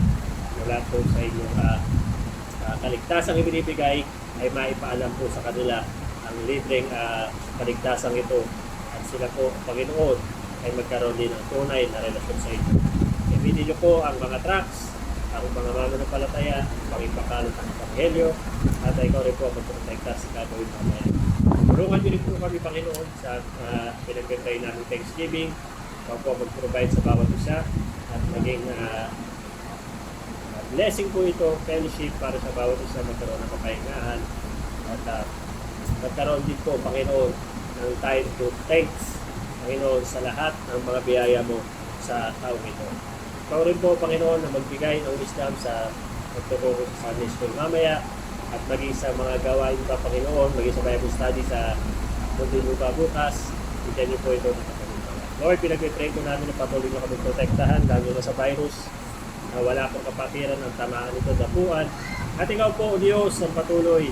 Speaker 1: Mula po sa inyong kaligtasang ibinibigay ay maipaalam po sa kanila ang libreng kaligtasang ito at sila po, Panginoon, ay magkaroon din ng tunay na relasyon sa inyo. Gamitin niyo po ang mga trucks, ang mga mananampalataya, pang-ipakalot ang Ebanghelyo, at ikaw rin po magprotekta sa gagawin mamaya. Tulungan niyo rin po kami, Panginoon, sa pinagpintay namin Thanksgiving. Ikaw po mag-provide sa bawat isa at maging blessing po ito, fellowship para sa bawat isa magkaroon ng kapahingahan at magkaroon din po, Panginoon, ng time to thanks, Panginoon, sa lahat ng mga biyaya mo sa taong ito. Ikaw rin po, Panginoon, na magbigay ng wisdom sa pagtuturo sa Sunday School mamaya at maging sa mga gawain pa, Panginoon, maging sa Bible study sa Muntinlupa bukas. Bigyan niyo po ito ng kapalitan. Lord, pinag-pray ko namin na patuloy na kami protektahan lalo na sa virus na wala pong kapatiran ng tamaan ito dapuan. At ikaw po, O Diyos, ang patuloy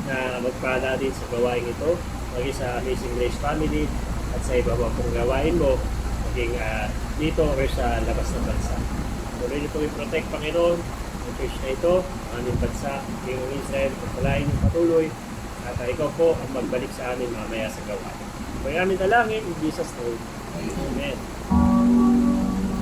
Speaker 1: na magpala din sa gawain ito, maging sa Amazing Grace Family at sa iba pong gawain mo, maging dito o sa labas ng bansa. Tuloy niyo po i-protect, Panginoon, ang church na ito, ang aming bansa, ang Israel, pagpalain yung patuloy, at ikaw po ang magbalik sa amin mamaya sa gawain. Kaya aming dalangin, in Jesus' name. Amen.